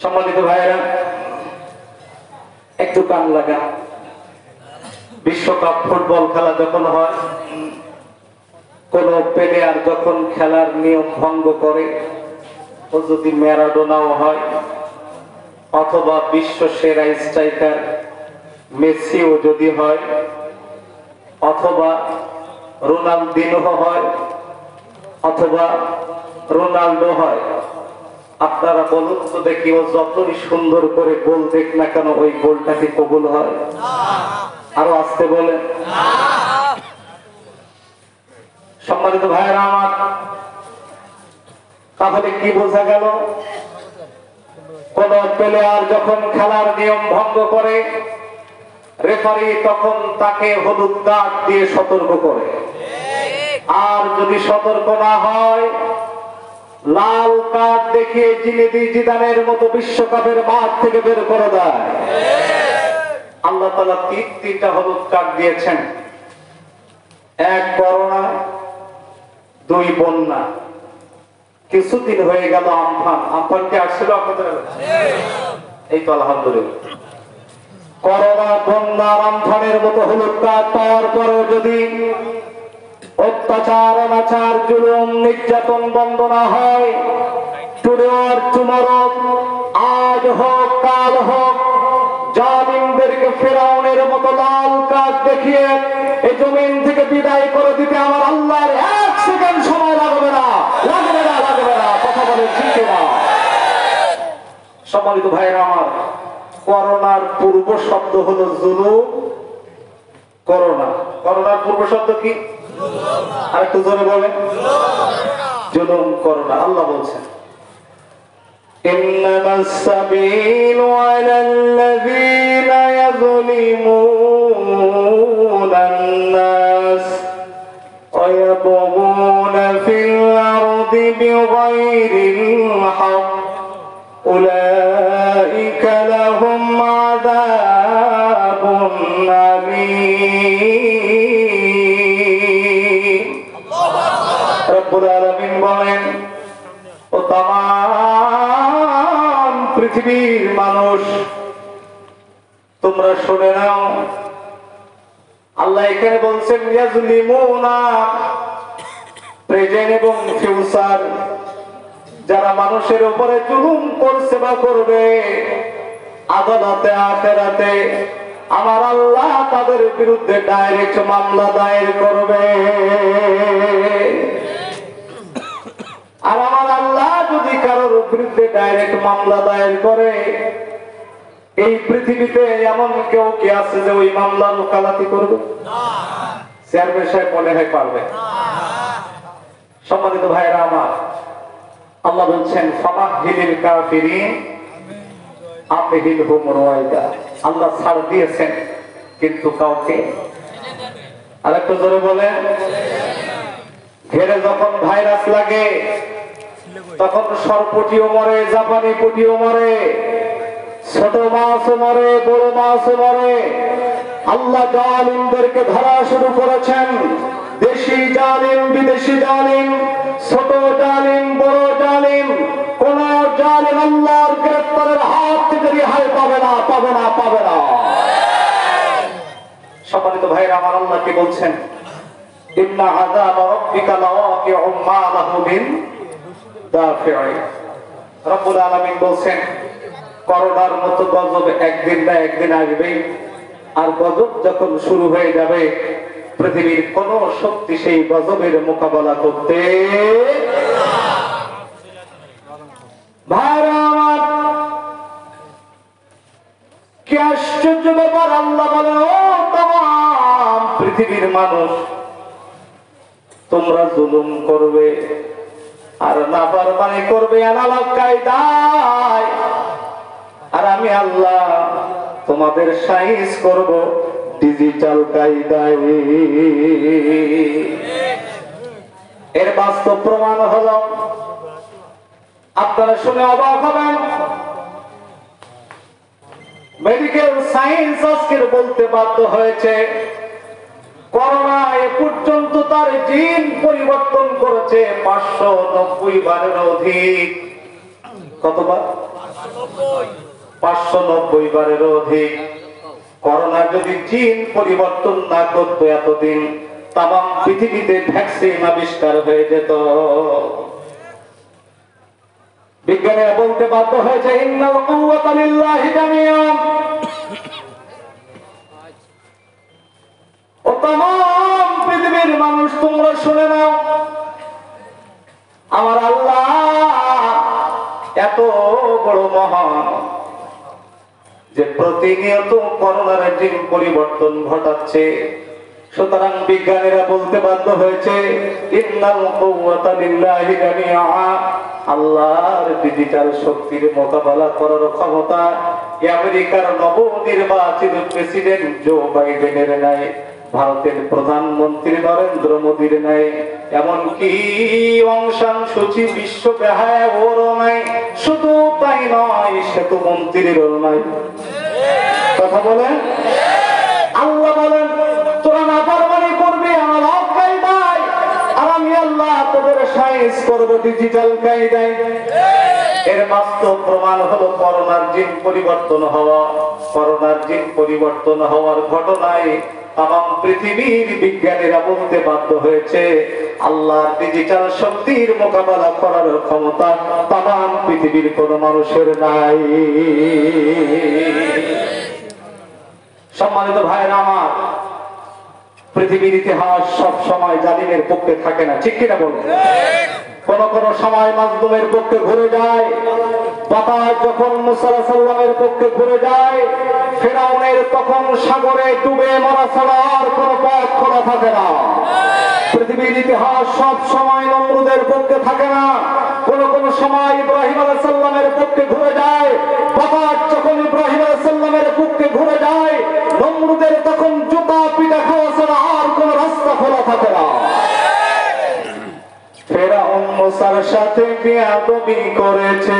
সম্মানিত ভাইরা, একটু কান লাগা। বিশ্বকাপ ফুটবল খেলা যখন হয়, কোন প্লেয়ার যখন খেলার নিয়ম ভঙ্গ করে, ও যদি ম্যারাডোনাও হয় অথবা বিশ্ব সেরা স্ট্রাইকার মেসিও যদি হয় অথবা রোনালদিনো হয় অথবা রোনাল্ডো হয়, আপনারা বলুন তো দেখি, ও যতই সুন্দর করে গোল দেখ না কেন ওই গোলটা কি কবুল হয়? আরো আসতে বলেন। সম্মানিত ভাইয়েরা আমার, তাহলে কি বোঝা গেল? কোন প্লেয়ার যখন খেলার নিয়ম ভঙ্গ করে, রেফারি তখন তাকে হলুদ কার্ড দিয়ে সতর্ক করে, আর যদি সতর্ক না হয় লাল কার্ড দেখিয়ে জিনেদিন জিদানের মতো বিশ্বকাপের মাঠ থেকে বের করে দেয়। আল্লাহ তাআলা তিনটা হলুদ কার্ড দিয়েছেন। এক, করোনা। দুই, বন্যা। কিছুদিন হয়ে গেল আমফান। আমফান কি আসছিল আপনাদের? এই তো আলহামদুলিল্লাহ। করোনা, বন্যা, আমফানের মতো হলুদ কার্ড পাওয়ার পরেও যদি অত্যাচার, অনাচার, জুলুম, নির্যাতন বন্ধ না হয়, টুডে অর টুমরো, আজ হোক কাল হোক, জালিমদেরকে ফিরআউনের মতো লাল কার্ড দেখিয়ে এই জমিন থেকে বিদায় করে দিতে আমার আল্লাহর এক সেকেন্ড সময় লাগবে না, লাগবে না, লাগবে না। কথা বলে ঠিক না? সম্মানিত ভাইয়েরা আমার, করোনার পূর্ব শব্দ হলো জুলুম। করোনা, করোনার পূর্ব শব্দ কি? আরেকটু জোরে বলেন। জুলুম, করোনা। আল্লাহ বলছেন, ইন্নামাস সাবিলু আলাল্লাযীনা ইয়াযলিমুনান নাস ওয়া ইয়াবগুনা ফিল আরদি বিগাইরিল হক উলাইকা লাহুম আযাবুন আলীম। রব্বুল আলামিন বলেন, ও তাম পৃথিবীর মানুষ, তোমরা শুনে নাও। আল্লাহ এখানে বলছেন ইয়াজলিমুনা, প্রেজেন্ট এবং ফিউচার। যারা মানুষের উপরে জুলুম করছে বা করবে, আদালতে আখিরাতে আমার আল্লাহ তাদের বিরুদ্ধে ডাইরেক্ট মামলা দায়ের করবে। আর আমার আল্লাহ যদি কারোর বিরুদ্ধে ডাইরেক্ট মামলা দায়ের করে, এই পৃথিবীতে এমন কেউ কি আছে যে ওই মামলার ওকালতি করবে? চেয়ারম্যান সাহেব মনে হয় পারবে? সম্মানিত ভাইয়েরা আমার, আল্লাহ বলছেন ফামাহিলিল কাফিরিন আমহিলহুম রুয়াইদা। আল্লাহ ছাড় দিয়েছেন কিন্তু কাউকে। আরেকটু জোরে বলেন। ঘেরে যখন ভাইরাস লাগে তখন সরপটিও মরে, জাপানি পটিও মরে, ছোট মাছও মরে, বড় মাছও মরে। আল্লাহ জালিমদেরকে ধরা শুরু করেছেন। দেশি জালিম, বিদেশি জালিম, ছোট জালিম, বড় জালিম, কোন জালিম আল্লাহর গ্রেফতারের হাত থেকে রেহাই পাবে না, পাবে না, পাবে না। সম্মানিত ভাইরা আমার, আল্লাহ কি বলছেন? ইন্না আযাব রাব্বিকা লাওয়াকিউম মা লাহু মিন দাফি'in। রব্বুল আলামিন বলছেন, করোনার মতো গজব একদিন না একদিন আসবে। আর গজব যখন শুরু হয়ে যাবে, পৃথিবীর কোন শক্তি সেই গজবের মোকাবেলা করতে ভাইরা আমার। কি আশ্চর্য ব্যাপার! আল্লাহ বলেন, ও তাম পৃথিবীর মানুষ, তোমরা জুলুম করবে আর নাফরমানি করবে অ্যানালগ কায়দায়, আর আমি আল্লাহ তোমাদের সাইজ করব ডিজিটাল কায়দায়। এর বাস্তব প্রমাণ হলো, আপনারা শুনে অবাক হবেন, মেডিকেল সায়েন্স আজকের বলতে বাধ্য হয়েছে করোনা এ পর্যন্ত তার জিন পরিবর্তন করেছে 590 বারের অধিক। কতবার? 590 বারেরও অধিক। করোনা যদি জিন পরিবর্তন না করতো এতদিন তাম পৃথিবীতে ভ্যাকসিন আবিষ্কার হয়ে যেত। বিজ্ঞানীরা বলতে বাধ্য হয়েছে ইন্নাল কুওয়াতা লিল্লাহি জামিআন। ও तमाम পৃথিবীর মানুষ তোমরা শুনে নাও, আমার আল্লাহ এত বড় মহান যে প্রতিনিয়ত করোনার জিন পরিবর্তন ঘটাচ্ছে। সুতরাং বিজ্ঞানীরা বলতে বাধ্য হয়েছে ইন্নাল কুওয়াতা লিল্লাহি জামিআ, আল্লাহর ডিজিটাল শক্তির মোকাবেলা করার ক্ষমতা আমেরিকার নবনির্বাচিত প্রেসিডেন্ট জো বাইডেনের নাই, ভারতের প্রধানমন্ত্রী নরেন্দ্র মোদীর নাই, এমনকি অং সান সূচি বিশ্ব বেহায়া ওরও নাই। শুধু তাই নয়, সেতু মন্ত্রীরও নাই। কথা বলেন, আল্লাহ বলেন তোরা নাফরমানি করবি আমার হক কায়দায়, আর আমি আল্লাহ তোদের সাইজ করব ডিজিটাল কায়দায়। এর বাস্তব প্রমাণ হলো করোনার জিন পরিবর্তন হওয়া। করোনার জিন পরিবর্তন হওয়ার ঘটনায় তাম পৃথিবীর বিজ্ঞানীরা বলতে বাধ্য হয়েছে আল্লাহর ডিজিটাল শক্তির মোকাবেলা করার ক্ষমতা তাম পৃথিবীর কোন মানুষের নাই। সম্মানিত ভাইরা আমার, পৃথিবীর ইতিহাস সব সময় জালিমের পক্ষে থাকে না, ঠিক কিনা বলুন? কোন কোন সময় মাজলুমের পক্ষে ঘুরে যায়। বাতাস যখন মুসা আলাইহিস সালামের পক্ষে ঘুরে যায়, ফিরআউনের তখন সাগরে ডুবে মরা ছাড়া আর কোন পথ খোলা থাকে না। পৃথিবীর ইতিহাস সব সময় নমরুদের পক্ষে থাকে না। কোন কোন সময় ইব্রাহিম আলাইহিস সালামের পক্ষে ঘুরে যায়। বাতাস যখন ইব্রাহিম আলাইহিস সালামের পক্ষে ঘুরে যায়, নমরুদের তখন জুতা পিটা খাওয়া ছাড়া আর কোন রাস্তা খোলা থাকে না। ফিরআউন মুসার সাথে বিয়াদবি করেছে,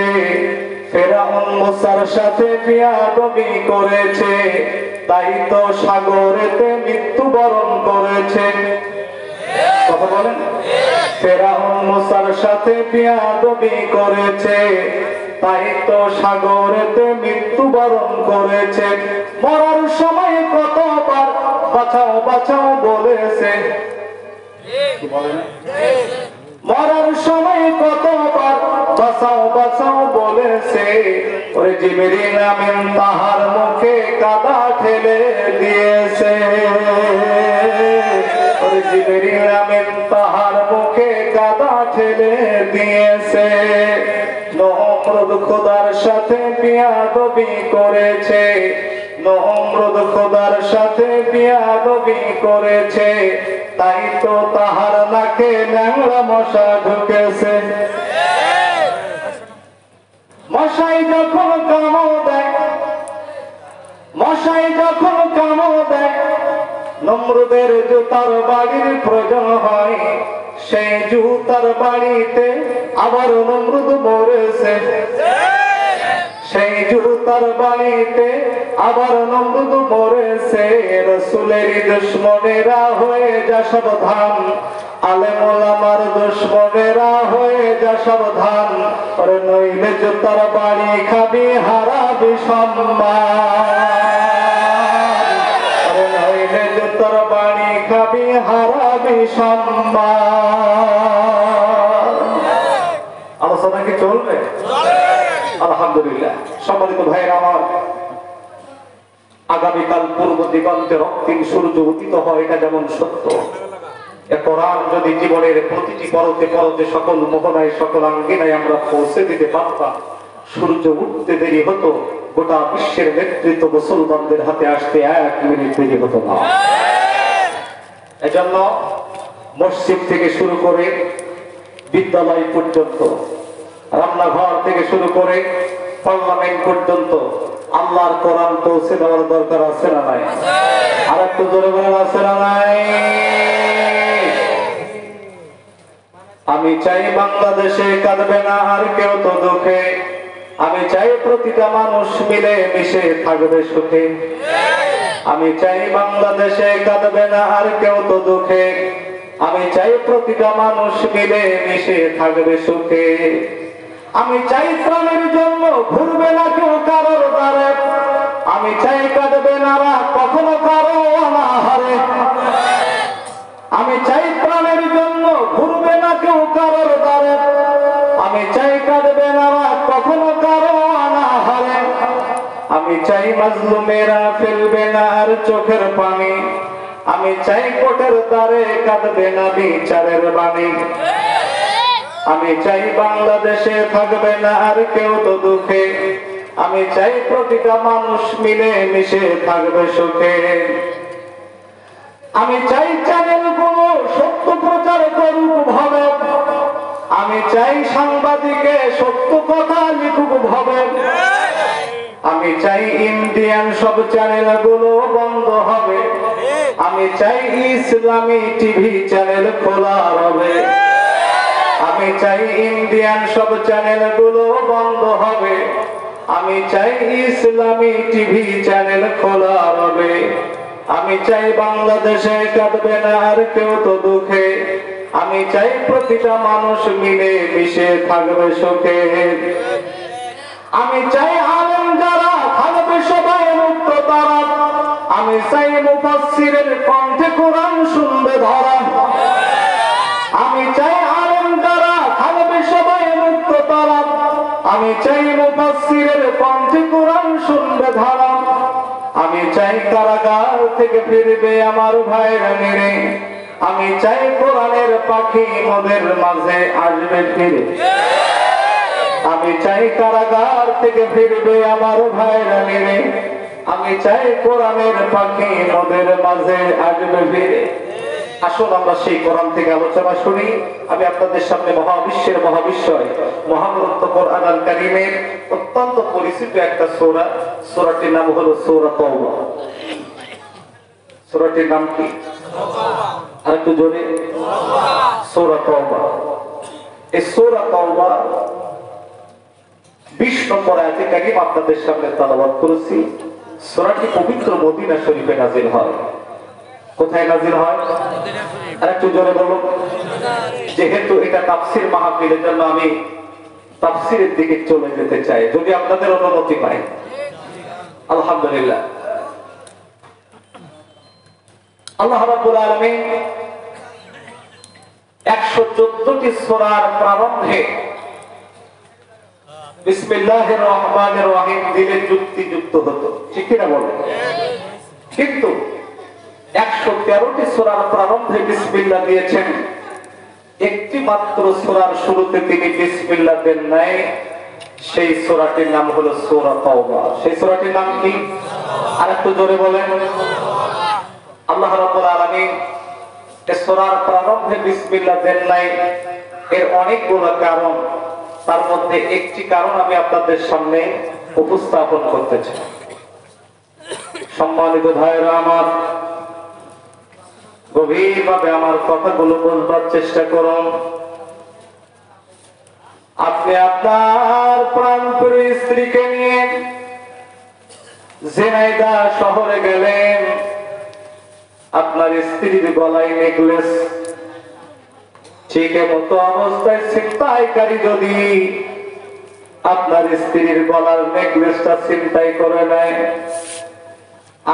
ফিরআউন মুসার সাথে বিয়াদবি করেছে, তাই তো সাগরেতে মৃত্যুবরণ করেছে। কথা বলেন, ফিরআউন মুসার সাথে বিয়াদবি করেছে, তাই তো সাগরেতে মৃত্যুবরণ করেছে। মরার সময় কতবার বাঁচাও বাঁচাও বলেছে। কি বলেন? মরার সময় কতবার বাঁচাও বাঁচাও বলেছে। ওরে জিবরিল আমিন তাহার মুখে কাদা ঠেলে দিয়েছে। ওরে জিবরিল আমিন তাহার মুখে কাদা ঠেলে দিয়েছে। নমরুদ খোদার সাথে বিয়াদবি করেছে, নমরুদ খোদার সাথে বিয়াদবি করেছে, তাই তো তাহার নাকে ন্যাংরা মশা ঢুকেছে। মশাই যখন কামড় দেয়, মশাই যখন কামড় দেয়, নমরুদের জুতার বাড়ির প্রয়োজন হয়। সেই জুতার বাড়িতে আবার নমরুদ মরেছে। সেই জুতার বাড়িতে আবার নমরুদ মরেছে। রাসূলের দুশমনেরা হয়ে যা সাবধান, আলেম ওলামার দুশমনেরা হয়ে যা সাবধান। আরে নইলে জুতার বাড়ি খাবি হারাবি সম্মান। আরে নইলে জুতার বাড়ি খাবি হারাবি সম্মান। আলোচনা কি চলবে? আলহামদুলিল্লাহ। সম্মানিত ভাইরা আমার, আগামীকাল পূর্ব দিগন্তে রক্তিম সূর্য উদিত হয়, এটা যেমন সত্য, এ কোরআন যদি জীবনের প্রতিটি পরতে পরতে সকল মোহনায় সকল আঙ্গিনায় আমরা পৌঁছে দিতে পারতাম, সূর্য উঠতে দেরি হতো, গোটা বিশ্বের নেতৃত্ব মুসলমানদের হাতে আসতে 1 মিনিট দেরি হতো না। এজন্য মসজিদ থেকে শুরু করে বিদ্যালয় পর্যন্ত, রান্নাঘর থেকে শুরু করে পার্লামেন্ট পর্যন্ত আল্লাহর কোরআন পৌঁছে দেওয়ার দরকার আছে না নাই? আর একটু জোরে বলেন, আছে না নাই? আমি চাই বাংলাদেশে কাঁদবে না আর কেউ তো দুঃখে। আমি চাই প্রতিটা মানুষ মিলে মিশে থাকবে সুখে। আমি চাই বাংলাদেশে কাঁদবে না আর কেউ তো দুঃখে। আমি চাই প্রতিটা মানুষ মিলে মিশে থাকবে সুখে। আমি চাই প্রাণের জন্য ঘুরবে না কেউ কারোর দ্বারে, আমি চাই কাঁদবে না কখনো কারো অনাহারে, আমি চাই প্রাণের জন্য ঘুরবে না কেউ কারোর দ্বারে, আমি চাই কাঁদবে না কখনো কারো অনাহারে, আমি চাই মাজলুমেরা ফেলবে না আর চোখের পানি, আমি চাই কোটের দ্বারে কাঁদবে না বিচারের বাণী, আমি চাই বাংলাদেশে থাকবে না আর কেউ তো দুঃখে, আমি চাই প্রতিটা মানুষ মিলে মিশে থাকবে সুখে, আমি চাই চ্যানেল গুলো সত্য প্রচার করুক ভাবে, আমি চাই সাংবাদিকে সত্য কথা লিখুক ভাবে, আমি চাই ইন্ডিয়ান সব চ্যানেল গুলো বন্ধ হবে, আমি চাই ইসলামী টিভি চ্যানেল খোলা হবে, আমি চাই ইন্ডিয়ান সব চ্যানেল গুলো বন্ধ হবে, আমি চাই ইসলামী টিভি চ্যানেল খোলা হবে, আমি চাই বাংলাদেশে কাঁদবে না আর কেউ তো দুঃখে, আমি চাই প্রতিটা মানুষ মিলে মিশে থাকবে সুখে, আমি চাই আলেম যারা থাকবে সবাই মুক্ত তারা, আমি চাই মুফাসসিরের কণ্ঠে কোরআন শুনবে ধরা, আমি চাই আলেম যারা থাকবে সবাই মুক্ত তারা, আমি চাই মুফাসসিরের কণ্ঠে কোরআন শুনবে ধরা, আমি চাই কারাগার থেকে ফিরবে আমার ভাইরা মেরে, আমি চাই কোরআনের পাখি মোদের মাঝে আসবে ফিরে, আমি চাই কারাগার থেকে ফিরবে আমার ভাইরা মেরে, আমি চাই কোরআনের পাখি মোদের মাঝে আসবে ফিরে। আসুন আমরা সেই কোরআন থেকে আলোচনা শুনি। আমি আপনাদের সামনে মহাবিশ্বের মহাবিশ্বয় মহাগ্রন্থ কোরআন আল কারীমের অত্যন্ত পরিচিত একটা সূরা, সূরাটির নাম হলো সূরা তাওবা। সূরাটির নাম কি? আর একটু জোরে, সূরা তাওবা। এই সূরা তাওবা 20 নম্বর আয়াতে কারীম আপনাদের সামনে তেলাওয়াত করেছি। সূরাটি পবিত্র মদিনা শরীফে নাযিল হয়। কোথায় নাযিল হয়? আর একটু জোরে বলুন। যেহেতু এটা তাফসীর মাহফিলের জন্য আমি তাফসীরের দিকে চলে যেতে চাই, যদি আপনাদের অনুমতি পাই। আলহামদুলিল্লাহ। আল্লাহ রাব্বুল আলামিন 114টি সূরার প্রারম্ভে বিসমিল্লাহির রহমানির রহিম দিলে যুক্তিযুক্ত হতো, ঠিক কিনা বলেন? কিন্তু 113টি সূরার প্রারম্ভে বিসমিল্লাহ দিয়েছেন, একটি মাত্র সূরার শুরুতে তিনি বিসমিল্লাহ দেন নাই। সেই সূরাটির নাম হলো সূরা তাওবা। সেই সূরাটির নাম কি? আর একটু জোরে বলেন। আল্লাহ রাব্বুল আলামিন এই সূরার প্রারম্ভে বিসমিল্লাহ দেন নাই, এর অনেকগুলো কারণ। তার মধ্যে একটি কারণ আমি আপনাদের সামনে উপস্থাপন করতে চাই। সম্মানিত ভাইরা আমার, গভীরভাবে আমার কথাগুলো বুঝবার চেষ্টা করুন। আপনি আপনার প্রাণপ্রিয় স্ত্রীকে নিয়ে ঝিনাইদহ শহরে গেলেন, আপনার স্ত্রীর গলায় নেকলেস, ঠিক মতো অবস্থায় ছিনতাইকারী যদি আপনার স্ত্রীর গলার নেকলেসটা ছিনতাই করে নেয়,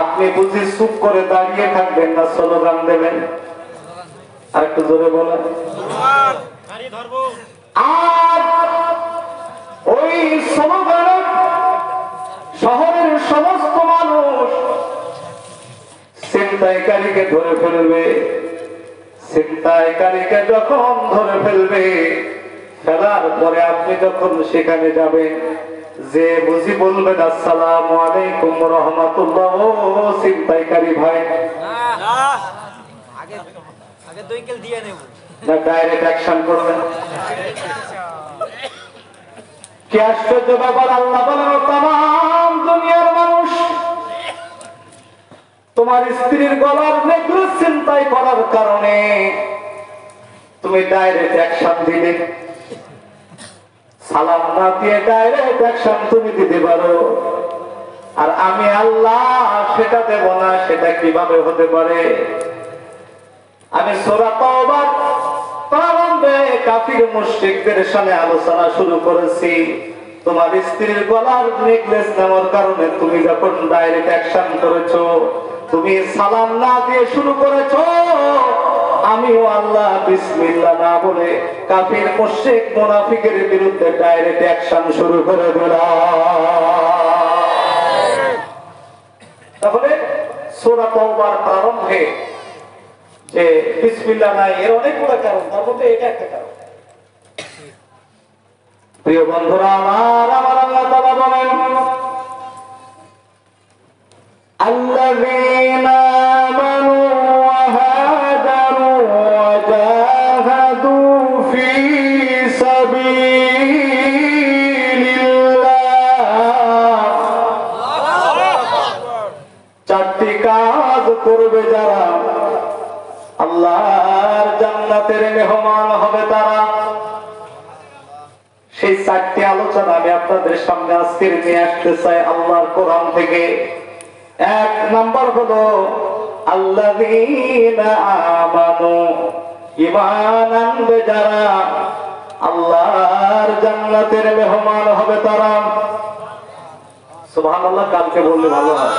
আপনি বুঝি চুপ করে দাঁড়িয়ে থাকবেন না, স্লোগান দেবেন? আর একটু জোরে বলেন। আর ওই স্লোগানে শহরের সমস্ত মানুষ ছিনতাইকারীকে ধরে ফেলবে। ছিনতাইকারীকে যখন ধরে ফেলবে, ফেলার পরে আপনি যখন সেখানে যাবেন, যে বুঝি বলবেন আসসালামু আলাইকুম রাহমাতুল্লাহ, ও ছিনতাইকারী ভাই, আগে দুইকেল দিয়ে নেব না ডাইরেক্ট অ্যাকশন করবেন? কি আশ্চর্য ব্যাপার! আল্লাহ বলেন, তাম দুনিয়ার মানুষ তোমার স্ত্রীর গলার নেকলেস ছিনতাই করার কারণে তুমি ডাইরেক্ট অ্যাকশন দিলে। সালাম না দিয়ে ডাইরেক্ট অ্যাকশন তুমি দিতে পারো, আর আমি আল্লাহ সেটা দেব না। সেটা কিভাবে হতে পারে? আমি সূরা তাওবার প্রারম্ভ পূর্বে কাফির মুশরিকদের সামনে আলোচনা শুরু করেছি। তোমার স্ত্রীর গলার নেকলেস নেওয়ার কারণে তুমি যখন ডাইরেক্ট অ্যাকশন করেছো, তুমি সালাম না দিয়ে শুরু করেছো, আমিও আল্লাহ বিসমিল্লাহ না বলে কাফির মুশরিক মুনাফিকের বিরুদ্ধে ডাইরেক্ট অ্যাকশন শুরু করে দিলাম। তাহলে সূরা তাওবার প্রারম্ভে যে বিসমিল্লাহ নাই, এর অনেকগুলো কারণ, তার মধ্যে এটা একটা কারণ। প্রিয় বন্ধুরা আমার আল্লাহ তাআলা বলেন, আল্লাযীনা আমানু ওয়া হাজারু ওয়া জাহাদু ফি সাবিলিল্লাহ। চারটি কাজ করবে যারা, আল্লাহর জান্নাতের মেহমান হবে তারা। সেই চারটি আলোচনা আমি আপনাদের সামনে আজকে নিয়ে আসতে চাই আল্লাহর কোরআন থেকে। এক নম্বর হলো আল্লাযীনা আমানু, ঈমান আনবে যারা, আল্লাহর জান্নাতের মেহমান হবে তারা। সুবহানাল্লাহ, কালকে বললে ভালো হয়।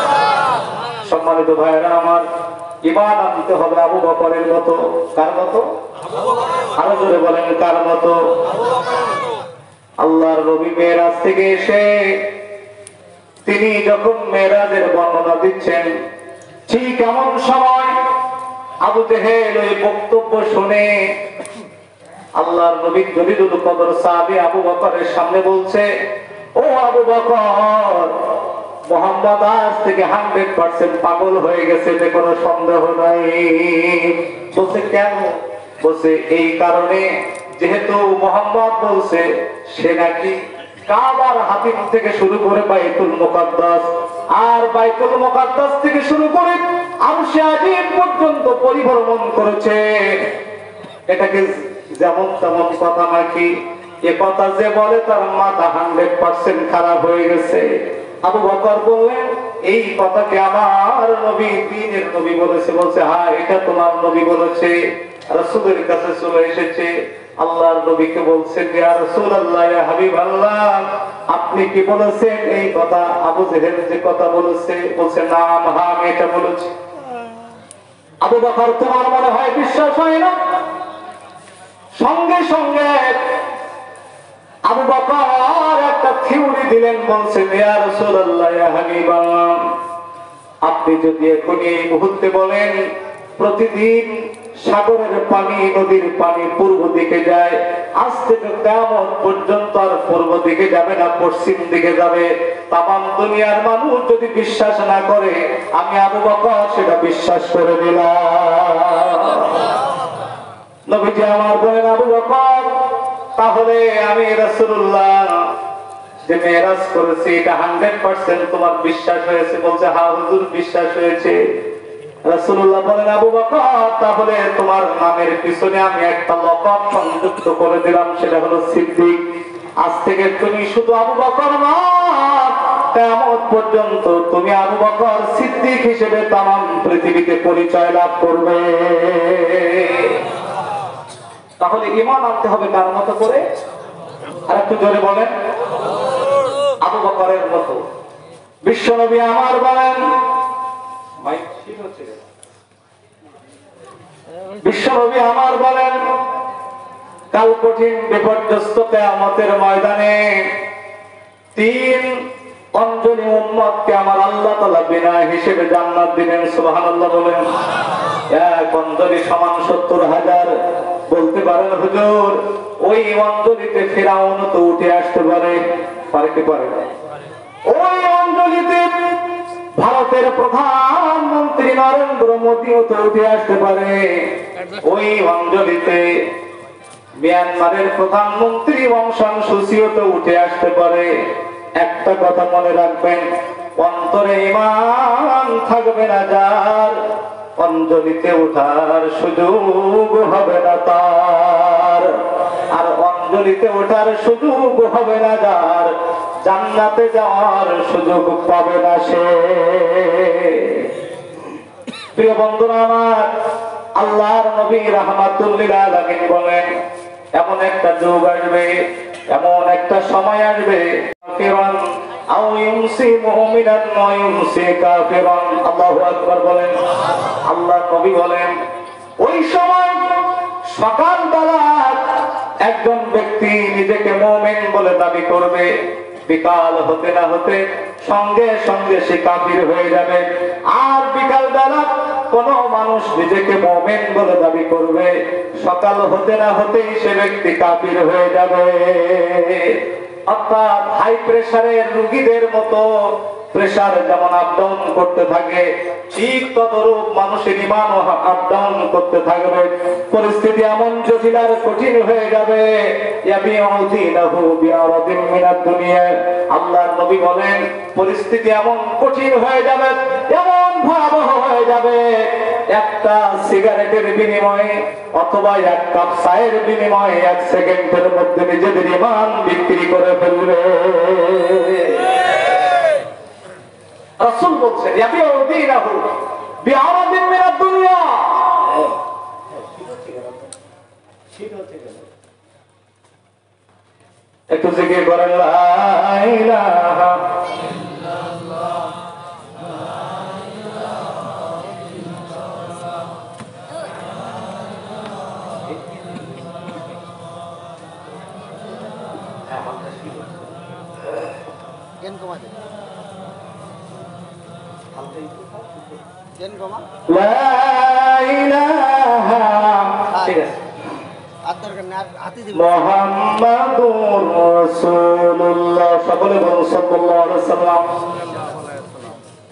সম্মানিত ভাইরা আমার, ঈমান আনতে হবে আবু বকরের মতো। কার মতো? আরো জোরে বলেন, কার মতো? আল্লাহর নবী মেরাজ থেকে এসে তিনি যখন মেরাজের বর্ণনা দিচ্ছেন, ঠিক এমন সময় আবু জেহেল ওই বক্তব্য শুনে আল্লাহর নবী জলিলুল কদর সাহাবী আবু বকরের সামনে বলছে, ও আবু বকর, মুহাম্মদ আজ থেকে 100% পাগল হয়ে গেছে, এতে কোনো সন্দেহ নাই। বলছে কেন? বলছে এই কারণে, যেহেতু মুহাম্মদ বলছে সে নাকি কাবার হাতিম থেকে শুরু করে বাইতুল মুকাদ্দাস, আর বাইতুল মুকাদ্দাস থেকে শুরু করে আরশে আজিম পর্যন্ত পরিভ্রমণ করেছে। এটাকে যেমন তেমন কথা নাকি? এ কথা যে বলে তার মাথা 100% খারাপ হয়ে গেছে। আবু বকর বললেন, এই কথাকে আমার নবী, দ্বীনের নবী বলেছে। বলছে, হ্যাঁ, এটা তোমার নবী বলেছে। রাসূলের কাছে চলে এসেছে, আল্লাহর নবীকে বলছেন, ইয়া রাসূলুল্লাহ, ইয়া হাবিবাল্লাহ, আপনি কি বলেছেন এই কথা? আবু জেহেল যে কথা বলেছে, বলছে নাম, হ্যাঁ, আমি এটা বলেছি। আবু বকর, তোমার মনে হয় বিশ্বাস হয় না? সঙ্গে সঙ্গে আবু বকর একটা থিওরি দিলেন, বলছেন, ইয়া রাসূলুল্লাহ, ইয়া হাবিবাল্লাহ, আপনি যদি এখন এই মুহূর্তে বলেন প্রতিদিন সাগরের পানি, নদীর পানি পূর্ব দিকে যায়, আজ থেকে কিয়ামত পর্যন্ত আর পূর্ব দিকে যাবে না, পশ্চিম দিকে যাবে। তামাম দুনিয়ার মানুষ যদি বিশ্বাস না করে, আমি আবু বকর সেটা বিশ্বাস করে দিলাম। নবীজি আমার বলেন, আবু বকর, তাহলে আমি রাসূলুল্লাহ যে মেরাজ করেছি এটা 100% তোমার বিশ্বাস হয়েছে? বলছে, হ্যাঁ হুজুর, বিশ্বাস হয়েছে। রাসূলুল্লাহ বলেন, আবু বকর, তাহলে তোমার নামের পিছনে আমি একটা লকব সংযুক্ত করে দিলাম, সেটা হলো সিদ্দিক। আজ থেকে তুমি শুধু আবু বকর না, কিয়ামত পর্যন্ত তুমি আবু বকর সিদ্দিক হিসেবে তামাম পৃথিবীতে পরিচয় লাভ করবে। তাহলে ঈমান আনতে হবে কার মতো করে? আর একটু জোরে বলেন, আবু বকরের মতো। বিশ্বনবী আমার বলেন, বিশ্বনবী আমার বলেন, কাল কঠিন বিপর্যস্ত কিয়ামতের ময়দানে 3 অঞ্জলি উম্মতকে আমার আল্লাহ তাআলা বিনা হিসেবে জান্নাত দিবেন। সুবহানাল্লাহ বলেন। এক অঞ্জলি সমান 70,000। বলতে পারেন, হুজুর, ওই অঞ্জলিতে ফিরাউন তো উঠে আসতে পারে? পারে কি পারে না? ওই অঞ্জলিতে ভারতের প্রধানমন্ত্রী নরেন্দ্র মোদীও তো উঠে আসতে পারে। ওই অঞ্জলিতে মিয়ানমারের প্রধানমন্ত্রী অং সান সুচিও তো উঠে আসতে পারে। একটা কথা মনে রাখবেন, অন্তরে ঈমান থাকবে না যার, অঞ্জলিতে ওঠার সুযোগ হবে না তার। আর অঞ্জলিতে ওঠার সুযোগ হবে না যার, জান্নাতে যাওয়ার সুযোগ পাবে না সে। প্রিয় বন্ধুরা আমার, আল্লাহর নবী রাহমাতুল লিল আলামিন বলেন, এমন একটা যুগ আসবে, এমন একটা সময় আসবে, কাফিরান আও ইউমসি মুমিনান ওয়া ইউমসি কাফিরান। আল্লাহু আকবার বলেন। আল্লাহ নবী বলেন ওই সময় সকালবেলা একজন ব্যক্তি নিজেকে মুমিন বলে দাবি করবে, বিকাল হতে না হতে সঙ্গে সঙ্গে সে কাফির হয়ে যাবে। আর বিকাল বেলা কোন মানুষ নিজেকে মুমিন বলে দাবি করবে, সকাল হতে না হতেই সে ব্যক্তি কাফির হয়ে যাবে। অর্থাৎ হাই প্রেসারের রোগীদের মতো প্রেসার যেমন আপ ডাউন করতে থাকে, ঠিক তদরূপ মানুষের ঈমান আপ ডাউন করতে থাকবে। পরিস্থিতি এমন জটিল আর কঠিন হয়ে যাবে। আল্লাহর নবী বলেন পরিস্থিতি এমন কঠিন হয়ে যাবে, এমন ভয়াবহ হয়ে যাবে, একটা সিগারেটের বিনিময়ে অথবা এক কাপ চায়ের বিনিময়ে 1 সেকেন্ডের মধ্যে নিজেদের ঈমান বিক্রি করে ফেলবে। রাসূল বলছেন ইয়াবিউ দীনাহু বিআরাদিন মিনাদ দুনিয়া। একটু জিকির করেন লা ইলাহা ইল্লাল্লাহ লা ইলাহা ইল্লাল্লাহ। কেন কমা দে লা ইলাহা ঠিক আছে মুহাম্মাদুর রাসূলুল্লাহ। সকলে বলুন সাল্লাল্লাহু আলাইহি ওয়াসাল্লাম।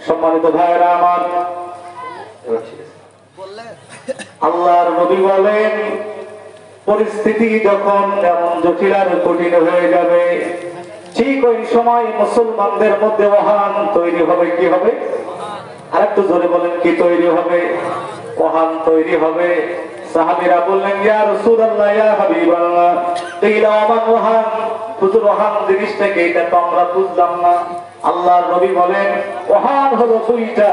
সম্মানিত ভাইরা আমার, আল্লাহর নবী বলেন পরিস্থিতি যখন এমন জটিল আর কঠিন হয়ে যাবে, ঠিক ওই সময় মুসলমানদের মধ্যে ওহান তৈরি হবে। কি হবে? আরেকটু জোরে বলেন, কি তৈরি হবে? ওহান তৈরি হবে। সাহাবীরা বললেন ইয়া রাসূলুল্লাহ ইয়া হাবিবাল্লাহ, কিলা ওমান ওহান, হুজুর ওহান জিনিসটা কি? এটা তো আমরা বুঝলাম না। আল্লাহর নবী বলেন ওহান হলো দুইটা।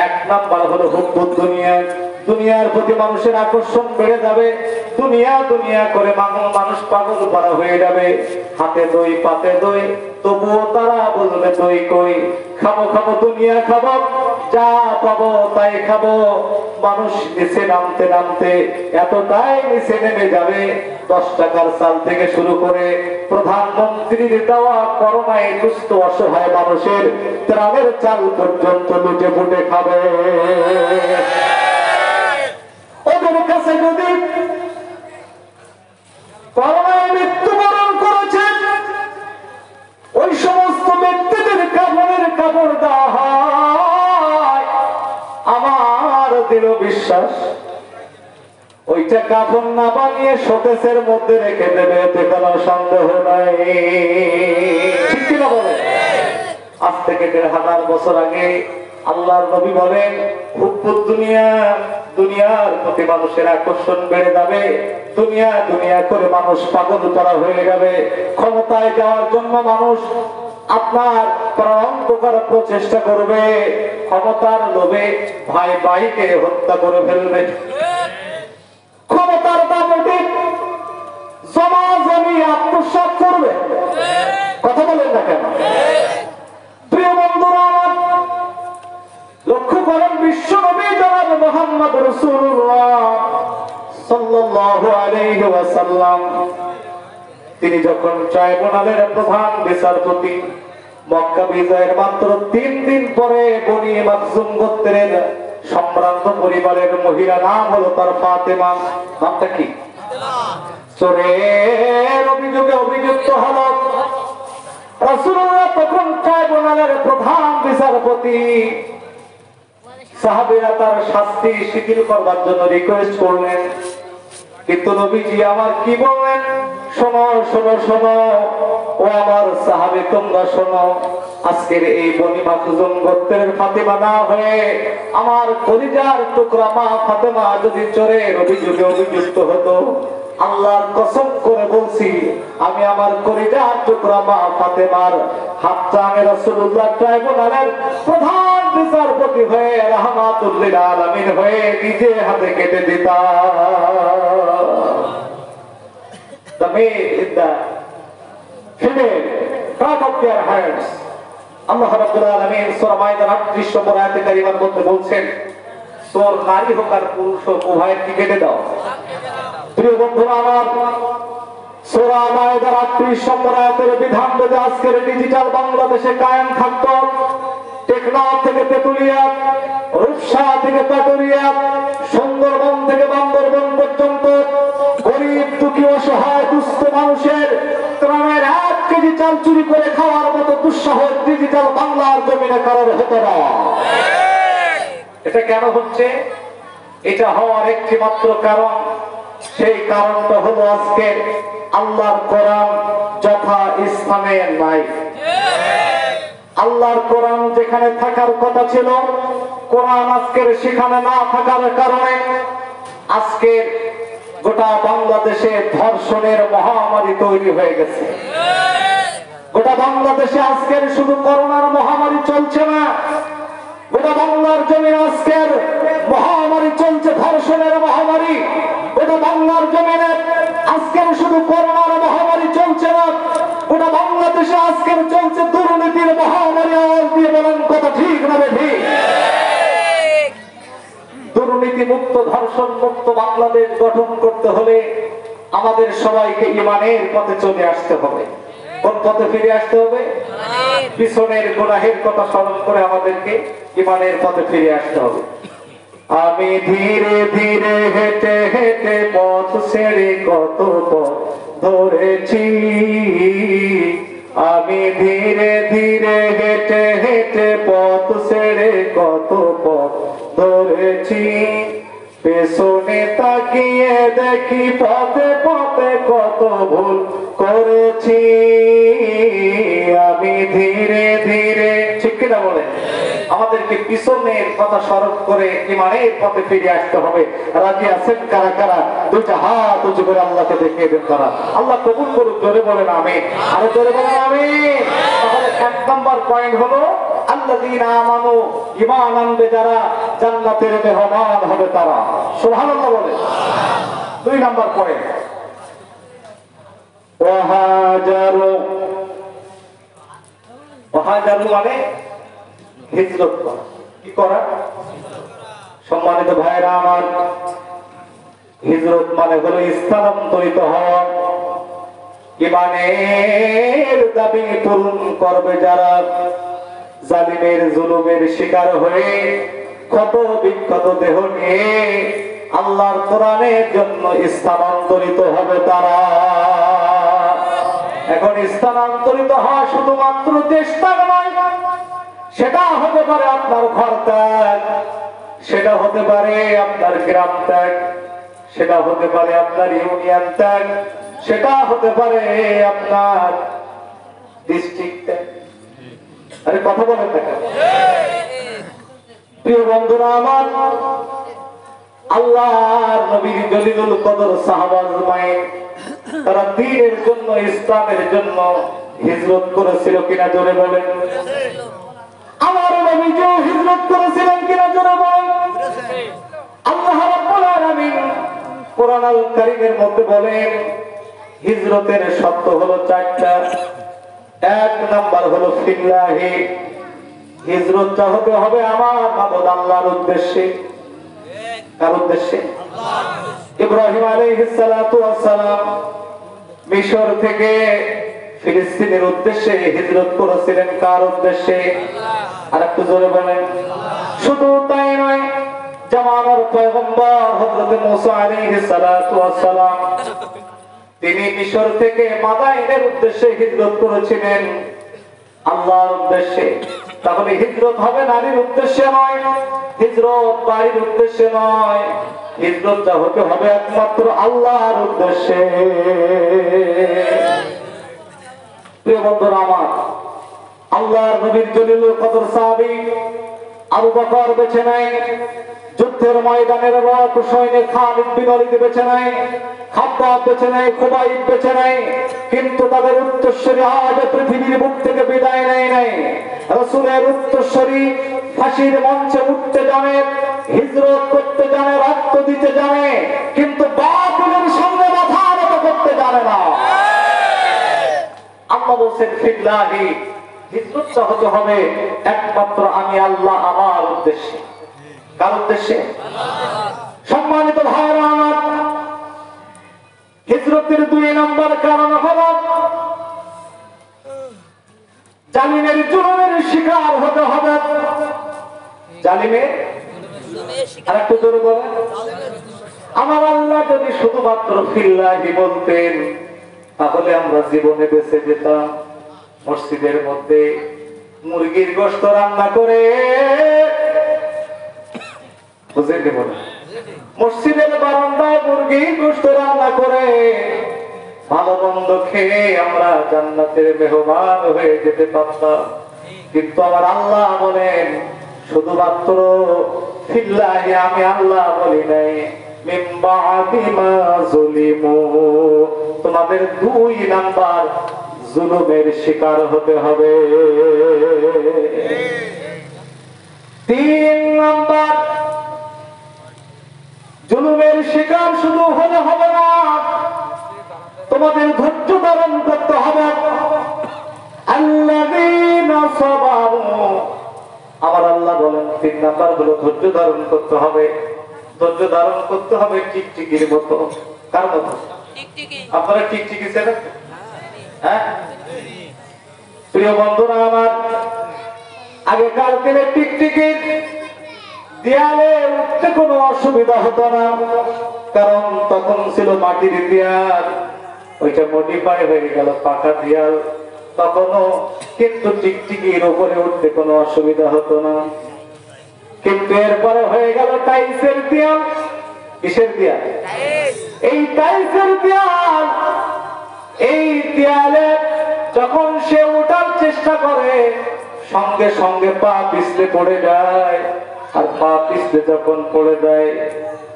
এক নাম্বার হলো হুব্বুদ দুনিয়া, দুনিয়ার প্রতি মানুষের আকর্ষণ বেড়ে যাবে, দুনিয়া দুনিয়া করে মানুষ পাগল পারা হয়ে যাবে। হাতে দই পাতে দই, তবুও তারা বলবে দই কই। খাবো খাবো দুনিয়া খাবো, যা পাবো তাই খাবো। মানুষ নিচে নামতে নামতে এতটাই নিচে নেমে যাবে, 10 টাকার চাল থেকে শুরু করে প্রধানমন্ত্রীর দেওয়া করোনায় দুস্থ অসহায় মানুষের ত্রাণের চাল পর্যন্ত লুটে ফুটে খাবে। ওদের কাছে যদি করোনায় মৃত্যুবরণ করেছেন ওই সমস্ত ব্যক্তিদের কাফনের কাপড় দেওয়া হয়, আমার দৃঢ় বিশ্বাস ওইটা কাফন না বানিয়ে শোকেসের মধ্যে রেখে দেবে, এতে কোনো সন্দেহ নাই। ঠিক কিনা বলে? আজ থেকে 1500 বছর আগে আল্লাহর নবী বলেন হুব্বুদ দুনিয়া, দুনিয়ার প্রতি মানুষের আকর্ষণ বেড়ে যাবে, দুনিয়া দুনিয়া করে মানুষ পাগল করা হয়ে যাবে। ক্ষমতায় যাওয়ার জন্য মানুষ আপনার প্রাণান্ত করার প্রচেষ্টা করবে, ক্ষমতার লোভে ভাই ভাইকে হত্যা করে ফেলবে। ক্ষমতার দাপটে জমা জমি আত্মসাৎ করবে। কথা বলেন না কেন? প্রিয় বন্ধুরা, লক্ষ্য করেন বিশ্ব নবী জনাব মুহাম্মদ রাসূলুল্লাহ সাল্লাল্লাহু আলাইহি ওয়াসাল্লাম তিনি যখন ট্রাইব্যুনালের প্রধান বিচারপতি, মক্কা বিজয়ের মাত্র 3 দিন পরে বনি মাখজুম গোত্রের সম্ভ্রান্ত পরিবারের মহিলা, নাম হলো তার ফাতেমা, নামটা কি? চোরের অভিযোগে অভিযুক্ত হল। রাসূলুল্লাহ তখন ট্রাইব্যুনালের প্রধান বিচারপতি, সাহাবীরা তার শাস্তি শিথিল করবার জন্য রিকোয়েস্ট করলেন, কিন্তু নবীজি আমার কি বললেন? শোনো শোনো শোনো, ও আমার সাহাবী তোমরা শোনো, আজকের এই বনি মাখজুম গোত্রের ফাতেমা না হয়ে আমার কলিজার টুকরা মা ফাতেমা যদি চোরের অভিযোগে অভিযুক্ত হতো, আল্লাহর কসম করে বলছি আমি আমার কলিজার টুকরা মা ফাতেমার হাতটা আমি রাসূলুল্লাহ ট্রাইব্যুনালের প্রধান বিচারপতি হয়ে রাহমাতুল লিল আলামিন হয়ে নিজে হাতে কেটে দিতাম। the male in the female cut off their hands. আল্লাহ রাব্বুল আলামিন সূরা মাইদার 38 নম্বর আয়াতে কারিমার মধ্যে বলছেন, তোর নারী হোক আর পুরুষ হোক উভয়ের কি কেটে দাও। প্রিয় বন্ধুরা আমার, সূরা মাইদার 38 নম্বর আয়াতের বিধান যদি আজকের ডিজিটাল বাংলাদেশে কায়েম থাকতো, টেকনাফ থেকে তেতুলিয়া, রূপসা থেকে পাটুরিয়া, সুন্দরবন থেকে বান্দরবন পর্যন্ত গরিব দুঃখী অসহায় দুস্থ মানুষের ত্রাণের 1 কেজি চাল চুরি করে খাওয়ার মতো দুঃসাহস ডিজিটাল বাংলার জমিনে কারোর হতো না। এটা কেন হচ্ছে? এটা হওয়ার একটি মাত্র কারণ, সেই কারণটা হলো আজকে আল্লাহর কোরআন যথা স্থানে নাই। আল্লাহর কোরআন যেখানে থাকার কথা ছিল, কোরআন আজকের সেখানে না থাকার কারণে আজকে গোটা বাংলাদেশে ধর্ষণের মহামারী তৈরি হয়ে গেছে। গোটা বাংলাদেশে আজকের শুধু করোনার মহামারী চলছে না, গোটা বাংলার জমিনে আজকের মহামারী চলছে ধর্ষণের মহামারী। গোটা বাংলার জমিনে আজকের শুধু করোনার মহামারী চলছে না, গোটা বাংলাদেশে আজকের চলছে দুর্নীতির মহামারী। আওয়াজ দিয়ে বলেন কথা ঠিক না ঠিক? দুর্নীতি মুক্ত ধর্ষণ মুক্ত বাংলাদেশ গঠন করতে হলে আমাদের সবাইকে ঈমানের পথে চলে আসতে হবে। কোন পথে ফিরে আসতে হবে? পিছনের গুনাহের কথা স্মরণ করে আমাদেরকে ঈমানের পথে ফিরে আসতে হবে। আমি ধীরে ধীরে হেঁটে হেঁটে পথ ছেড়ে কত পথ ধরেছি, আমি ধীরে ধীরে হেঁটে হেঁটে পথ ছেড়ে কত পথ ধরেছি, পেছনে তাকিয়ে দেখি পথে পথে কত ভুল করেছি, আমি ধীরে ধীরে। ঠিক কিনা বলে? আমাদেরকে পিছনের কথা স্মরণ করে ঈমানের পথে ফিরে আসতে হবে। রাজি আছেন কারা কারা? দুইটা হাত উঁচু করে আল্লাহকে দেখিয়ে দেন তারা। আল্লাহ কবুল করুক। জোরে বলেন আমিন। আরো জোরে বলেন আমিন। তাহলে 1 নম্বর পয়েন্ট হলো আল্লাযীনা আমানু, ঈমান আনবে যারা জান্নাতের মেহমান হবে তারা। সুবহানাল্লাহ বলে। 2 নম্বর পয়েন্ট, ওয়াহাজারু। ওয়াহাজারু মানে হিজরত করা। কি করা? সম্মানিত ভাইরা আমার, হিজরত মানে হলো স্থানান্তরিত হওয়া। ঈমানের দাবি পূরণ করবে যারা, জালিমের জুলুমের শিকার হয়ে ক্ষত বিক্ষত দেহ নিয়ে আল্লাহর কোরআনের জন্য স্থানান্তরিত হবে তারা। এখন স্থানান্তরিত হওয়া শুধুমাত্র চেষ্টা নয়, সেটা হতে পারে আপনার ঘর ত্যাগ, সেটা হতে পারে আপনার গ্রাম ত্যাগ, সেটা হতে পারে আপনার ইউনিয়ন ত্যাগ, সেটা হতে পারে আপনার ডিস্ট্রিক্ট ত্যাগ। আরে কথা বলেন না কেন? প্রিয় বন্ধুরা আমার, আল্লাহর নবীর জলিলুল কদর সাহাবা আজমাইন তারা দ্বীনের জন্য, ইসলামের জন্য হিজরত করেছিল কিনা জোরে বলেন। আমার নবীও হিজরত করেছিলেন কিনা জোরে বলেন। আল্লাহ রাব্বুল আলামিন কোরআন আল কারীমের মধ্যে বলেন হিজরতের শর্ত হলো 4টা। 1 নাম্বার হলো ফিল্লাহি, হিজরতটা হতে হবে আমার মাবুদ আল্লাহর উদ্দেশ্যে। কার উদ্দেশ্যে? ইব্রাহিম আলাইহিস সালাতু ওয়াস সালাম মিশর থেকে ফিলিস্তিনের উদ্দেশ্যে হিজরত করেছিলেন। কার উদ্দেশ্যে? আর একটু জোরে বলেন। শুধু তাই নয়, জামানার পয়গম্বর হযরত মুসা আলাইহিস সালাতু ওয়াস সালাম তিনি মিশর থেকে মাদাইনের উদ্দেশ্যে হিজরত করেছিলেন আল্লাহর উদ্দেশ্যে। তাহলে হিজরত হবে নারীর উদ্দেশ্যে নয়, হিজরত বাড়ির উদ্দেশ্যে নয়, হিজরতটা হতে হবে একমাত্র আল্লাহর উদ্দেশ্যে। প্রিয় বন্ধুরা আমার, আল্লাহর নবীর জলিলুল কদর সাহাবী আবু বকর বেছে নেয়, যুদ্ধের ময়দানের রক সৈনিক খালিদ বিন ওয়ালিদ বেছে নেয়, খাব্বাব বেছে নেয়, খুবাইব বেছে নেয়, কিন্তু তাদের উত্তরসূরি আজ পৃথিবীর বুক থেকে বিদায় নেয় নাই। রাসূলের উত্তরসূরি ফাঁসির মঞ্চে উঠতে জানে, হিজরত করতে জানে, রক্ত দিতে জানে, কিন্তু বাতিলের সঙ্গে মাথা নত করতে জানে না। অবশ্যই ফিল্লাহি, হিজরতটা হতে হবে একমাত্র আমি আল্লাহ আমার উদ্দেশ্যে। কার উদ্দেশ্যে? সম্মানিত ভাইরা আমার, হিজরতের 2 নম্বর কারণ হলো জালিমের জুলুমের শিকার হতে হবে। জালিমের, আর একটু জোরে বলেন, আমার আল্লাহ যদি শুধুমাত্র ফিল্লাহি বলতেন তাহলে আমরা জীবনে বেঁচে যেতাম। মসজিদের মধ্যে মুরগির গোশত রান্না করে, বুঝেন নি বলে, মসজিদের বারান্দায় মুরগির গোশত রান্না করে ভালো মন্দ খেয়ে আমরা জান্নাতের মেহমান হয়ে যেতে পারতাম। কিন্তু আমার আল্লাহ বলেন শুধুমাত্র ফিল্লাহি আমি আল্লাহ বলি নাই, মিন বাদি মা যুলিমু, তোমাদের 2 নাম্বার জুলুমের শিকার হতে হবে। 3 নাম্বার জুলুমের শিকার শুধু হলে হবে না, তোমাদের ধৈর্য ধারণ করতে হবে। আল্লাযীনা সাবারু, আমার আল্লাহ বলেন 3 নাম্বার হলো ধৈর্য ধারণ করতে হবে। ধৈর্য ধারণ করতে হবে টিকটিকির মতো। কার মতো? আপনারা টিকটিকি চেনেন? হ্যাঁ, প্রিয় বন্ধুরা আমার, আগেকার দিনে টিকটিকির দেয়ালে উঠতে কোনো অসুবিধা হতো না, কারণ তখন ছিল মাটির দেয়াল। ওইটা মডিফাই হয়ে গেল পাকা দেয়াল, তখনও কিন্তু টিকটিকির উপরে উঠতে কোনো অসুবিধা হতো না। কিন্তু এরপরে হয়ে গেল টাইলসের দেয়াল। কিসের দেয়াল? এই টাইলসের দেয়াল। এই দেয়ালে যখন সে ওঠার চেষ্টা করে সঙ্গে সঙ্গে পা পিছলে পড়ে যায়, আর পা পিছলে যখন পড়ে যায়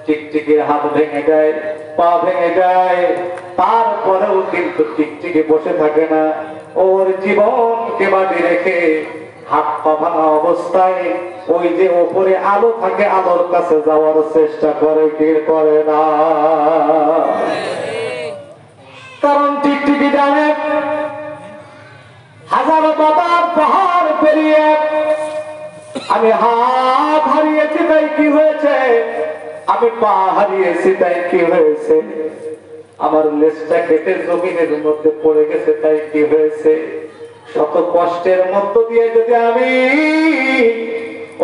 টিকটিকির হাত ভেঙে যায়, পা ভেঙে যায়। তারপরেও কিন্তু টিকটিকি বসে থাকে না, ওর জীবনকে বাজি রেখে হাত পা ভাঙা অবস্থায় ওই যে ওপরে আলো থাকে, আলোর কাছে যাওয়ার চেষ্টা করে, কি করে না? কারণ টিকটিকি জানে হাজারো বাধার পাহাড় পেরিয়ে আমি হাত হারিয়েছি তাই কি হয়েছে, আমি পা হারিয়েছি তাই কি হয়েছে, আমার লেজটা কেটে জমিনের মধ্যে পড়ে গেছে তাই কি হয়েছে। শত কষ্টের মধ্য দিয়ে যদি আমি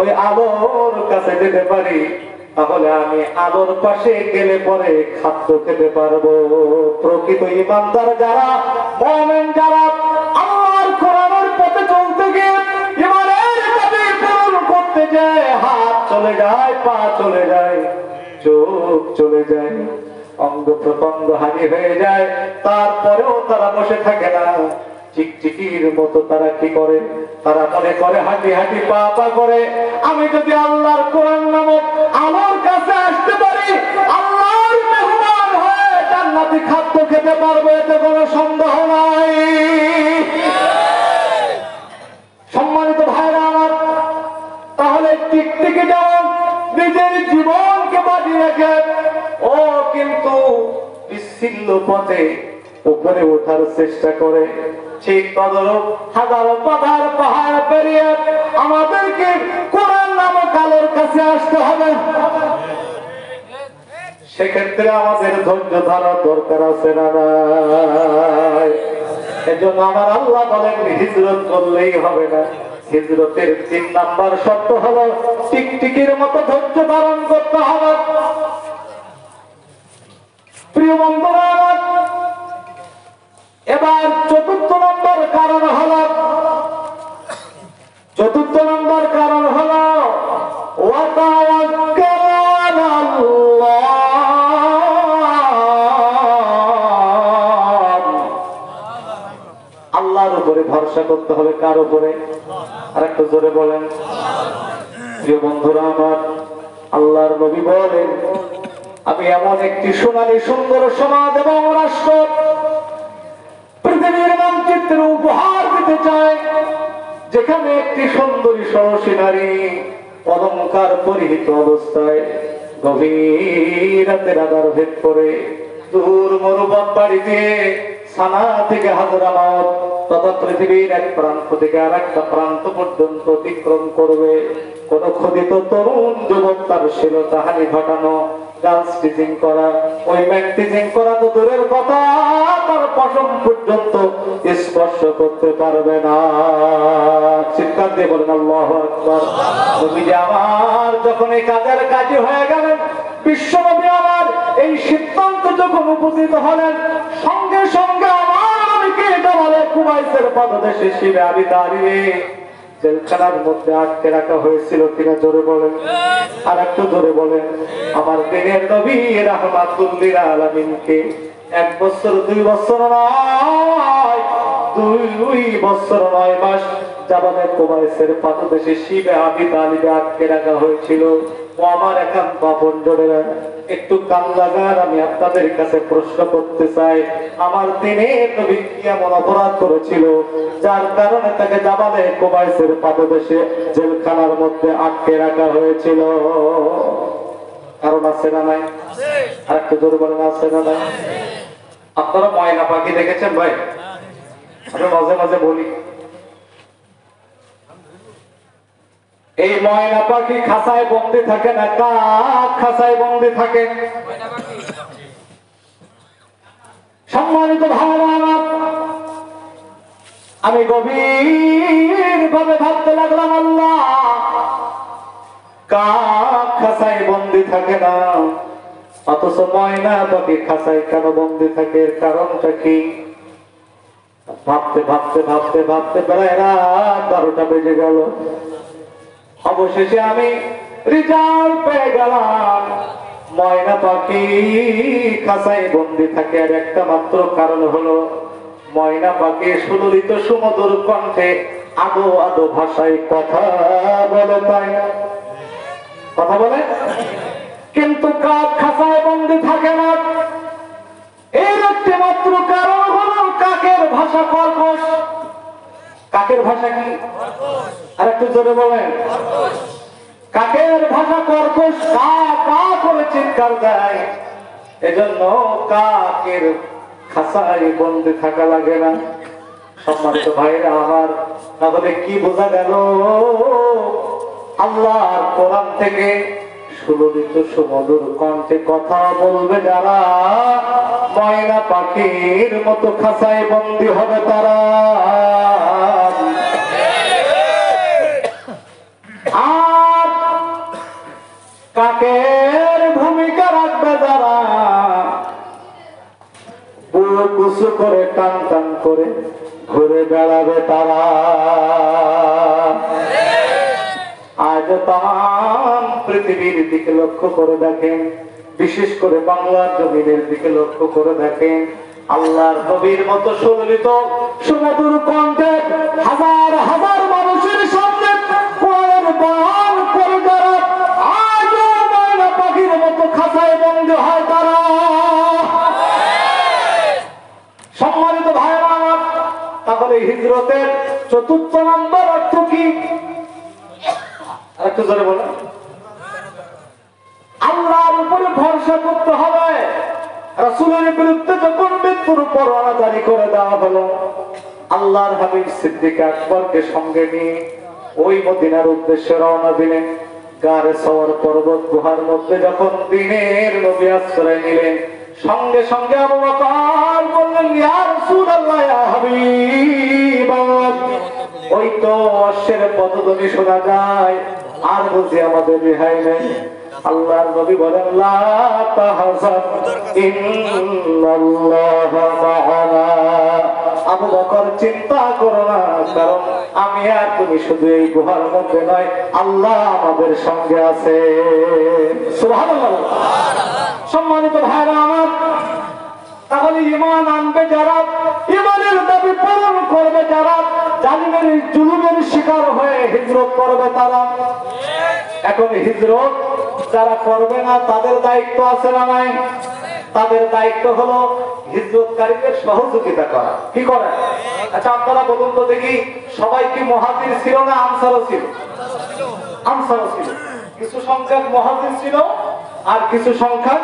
ওই আলোর কাছে যেতে পারি তাহলে আমি আলোর পাশে গেলে পরে খাদ্য খেতে পারবো। প্রকৃত ইমানদার যারা, মুমিন যারা, আল্লাহর কোরআনের পথে চলতে গিয়ে ইমানের দাবি পূরণ করতে যায়, হাত চলে যায়, পা চলে যায়, চোখ চলে যায়, অঙ্গ প্রত্যঙ্গ হানি হয়ে যায়, তারপরেও তারা বসে থাকে না। টিকটিকির মতো তারা কি করে? তারা মনে করে হাঁটি হাঁটি পা পা করে আমি যদি আল্লাহর কোরআন নামক আলোর কাছে আসতে পারি, আল্লাহর মেহমান হয়ে জান্নাতি খাদ্য খেতে পারবো, এতে কোনো সন্দেহ নাই। সম্মানিত ভাইরা আমার, তাহলে টিকটিকি যেমন নিজের জীবনকে বাজি রেখে ও কিন্তু বিচ্ছিন্ন পথে উপরে ওঠার চেষ্টা করে, ঠিক তদরূপ হাজারো বাধার পাহাড় পেরিয়ে আমাদেরকে কোরআন নামক আলোর কাছে আসতে হবে। সেক্ষেত্রে আমাদের ধৈর্য ধরার দরকার আছে না নাই? এজন্য আমার আল্লাহ বলেন হিজরত করলেই হবে না, হিজরতের 3 নাম্বার শর্ত হলো টিকটিকির মতো ধৈর্য ধারণ করতে হবে। প্রিয় বন্ধুরা আমার, এবার 4র্থ নম্বর কারণ হলো, 4র্থ নম্বর কারণ হলো ওয়াতাওয়াক্কাল আলাল্লাহ, আল্লাহর উপরে ভরসা করতে হবে। কার উপরে? আরেকটু জোরে বলেন। প্রিয় বন্ধুরা আমার, আল্লাহর নবী বলেন আমি এমন একটি সোনালী সুন্দর সমাজ এবং রাষ্ট্র পৃথিবীর মানচিত্রে উপহার দিতে চাই, যেখানে একটি সুন্দরী সরসী নারী অলংকার পরিহিত অবস্থায় গভীর রাতের আধার ভেদ করে দূর মরুভূমি পাড়ি দিয়ে সানা থেকে হাজরামাউত তথা পৃথিবীর এক প্রান্ত থেকে আর একটা প্রান্ত পর্যন্ত অতিক্রম করবে। কোন ক্ষুদিত তরুণ যুবক তার শ্লীলতাহানি ঘটানো, গার্লস টিচিং করা, উইমেন টিচিং করা তো দূরের কথা, তার পশম পর্যন্ত স্পর্শ করতে পারবে না। চিৎকার দিয়ে বলেন আল্লাহু আকবার। নবীজি আমার যখন এই কাজের কাজী হয়ে গেলেন, বিশ্বনবী আমার এই সিদ্ধান্ত যখন উপস্থিত হলেন, সঙ্গে সঙ্গে আমার নবীকে জামালে কুবাইসের পাদদেশে শিবে আবি তালিবে জেলখানার মধ্যে আটকে রাখা হয়েছিল কিনা জোরে বলেন, আর একটু জোরে বলেন। আমার দিনের নবী রাহমাতুল লিল আলামিনকে 1 বছর 2 বছর নয়, 2 বছর 9 মাস জামালে কুবাইসের পাদদেশে শিবে আবি তালিবে আটকে রাখা হয়েছিল। ও আমার একান্ত আপনজনেরা, একটু কান লাগান, আমি আপনাদের কাছে প্রশ্ন করতে চাই, আমার দিনের নবী কি এমন অপরাধ করেছিল যার কারণে তাকে জামালে কুবাইসের পাদদেশে জেলখানার মধ্যে আটকে রাখা হয়েছিল? কারণ আছে না নাই? আর একটু জোরে বলেন, আছে না নাই? আপনারা ময়না পাখি দেখেছেন ভাই? আমি মাঝে মাঝে বলি, এই ময়না পাখি খাঁচায় বন্দি থাকে না, কাক খাঁচায় বন্দি থাকে? সম্মানিত ভাইরা আমার, আমি গভীর ভাবে ভাবতে লাগলাম, আল্লাহ, কাক খাঁচায় বন্দি থাকে না, অথচ ময়না পাখি খাঁচায় কেন বন্দি থাকে? এর কারণটা কি? ভাবতে ভাবতে ভাবতে ভাবতে প্রায় রাত 12টা বেজে গেল। অবশেষে আমি রিজাল্ট পেয়ে গেলাম, ময়না পাখি খাঁচায় বন্দি থাকে আর একটা মাত্র কারণ হলো ময়না পাখি সুললিত সুমধুর কণ্ঠে আদো আদো ভাষায় কথা বলে, তাই কথা বলে। কিন্তু কাক খাঁচায় বন্দি থাকে না, এর একটা মাত্র কারণ হলো কাকের ভাষা কর্কশ। কাকের ভাষা কি? আর একটু জোরে বলেন। কাকের ভাষা কর্কশ, কা কা করে চিৎকার দেয়, এজন্য কাকের খাঁচায় বন্দি থাকা লাগে না। সম্মানিত ভাইরা আমার, তাহলে কি বোঝা গেল? আল্লাহর কোরআন থেকে সুললিত সুমধুর কণ্ঠে কথা বলবে যারা, ময়না পাখির মতো খাঁচায় বন্দি হবে তারা। আর কাকের ভূমিকা রাখবে যারা, বুড়ো কুসু করে টান টান করে ঘুরে বেড়াবে তারা। আজ তাম পৃথিবীর দিকে লক্ষ্য করে দেখেন, বিশেষ করে বাংলার জমিনের দিকে লক্ষ্য করে দেখেন, আল্লাহর নবীর মতো সুললিত সুমধুর কণ্ঠে হাজার হাজার মানুষের সামনে কোরআনের বয়ান করে যারা, আজও ময়না পাখির মতো খাঁচায় বন্দী হয় তারা। সম্মানিত ভাইরা আমার, তাহলে হিজরতের 4র্থ নম্বর অর্থ কি? আরেকটু জোরে বলেন। আল্লাহর উপরে ভরসা করতে হবে। রাসূলের বিরুদ্ধে যখন মৃত্যুর পরোয়ানা জারি করে দেওয়া হলো, আল্লাহর হাবিব সিদ্দিক আকবরকে সঙ্গে নিয়ে ওই মদিনার উদ্দেশ্যে রওনা দিলেন। গারে সওয়ার পর্বত গুহার মধ্যে যখন দিনের নবী আশ্রয় নিলেন, সঙ্গে সঙ্গে আবু বকর বললেন, ইয়া রাসূলুল্লাহ, ইয়া হাবিবাল্লাহ, ওই তো অশ্বের পদধ্বনি শোনা যায়, আর বুঝি আমাদের রেহাই নেই। আল্লাহর নবী বলেন, লা তাহজান ইন্নাল্লাহা মা'ানা। আবু বকর, চিন্তা করো না, কারণ আমি আর তুমি শুধু এই গুহার মধ্যে নয়, আল্লাহ আমাদের সঙ্গে আছে। সুবহানাল্লাহ। সম্মানিত ভাইরা আমার, তাহলে ঈমান আনবে যারা, ঈমানের দাবি পূরণ করবে যারা, জালিমের জুলুমের শিকার হয়ে হিজরত করবে তারা। এখন হিজরত যারা করবে না তাদের দায়িত্ব আছে না নাই? তাদের দায়িত্ব হলো হিজরতকারীদের সহযোগিতা করা। কি করে? আচ্ছা আপনারা বলুন তো দেখি, সবাই কি মুহাজির ছিল না আনসারও ছিল? আনসারও ছিল। কিছু সংখ্যক মুহাজির ছিল আর কিছু সংখ্যক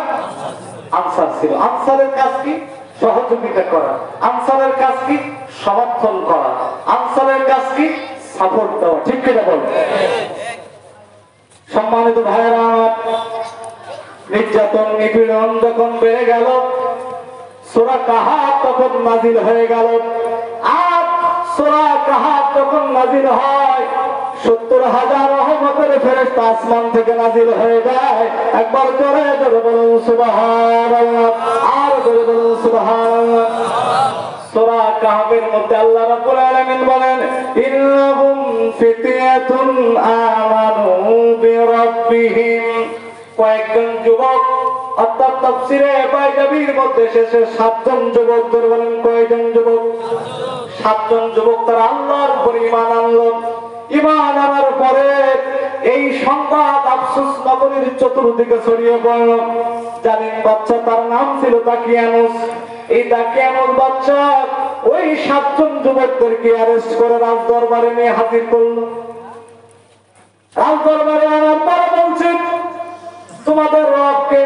আনসার ছিল। আনসারের কাজ কি? সহযোগিতা করা। আনসারের কাজ কি? সমর্থন করা। আনসারের কাজ কি? সাপোর্ট দেওয়া। ঠিক কিনা বল? সম্মানিত ভাইয়েরা আমার, নির্যাতন নিপীড়ন যখন বেড়ে গেল, সূরা কাহাফ তখন নাজিল হয়ে গেল। আর সূরা কাহাফ যখন নাজিল হয়, 70,000 রহমতের ফেরেশতা আসমান থেকে নাজিল হয়ে যায়। একবার জোরে জোরে বলুন সুবহানাল্লাহ, আর জোরে বলুন সুবহানাল্লাহ। সূরা কাহাফের মধ্যে আল্লাহ রাব্বুল আলামিন বলেন, ইন্নাহুম ফিতয়াতুন আমানু বিরাব্বিহিম। কয়েকজন যুবক, অর্থাৎ তাফসীরে বাইজাবির মধ্যে শেষে 7 জন যুবক। বলেন কয়জন যুবক? 7 জন যুবক তারা আল্লাহর উপর ঈমান আনলো। ঈমান আনার পরে এই সংবাদ আফসোস নগরীর চতুর্দিকে ছড়িয়ে পড়ল। জানেন বাচ্চা, তার নাম ছিল দাকিয়ানুস। এই দাকিয়ানুস বাচ্চা ওই 7 জন যুবকদেরকে অ্যারেস্ট করে রাজদরবারে নিয়ে হাজির করলো। রাজদরবারে আনার পরে বলছে, তোমাদের রবকে?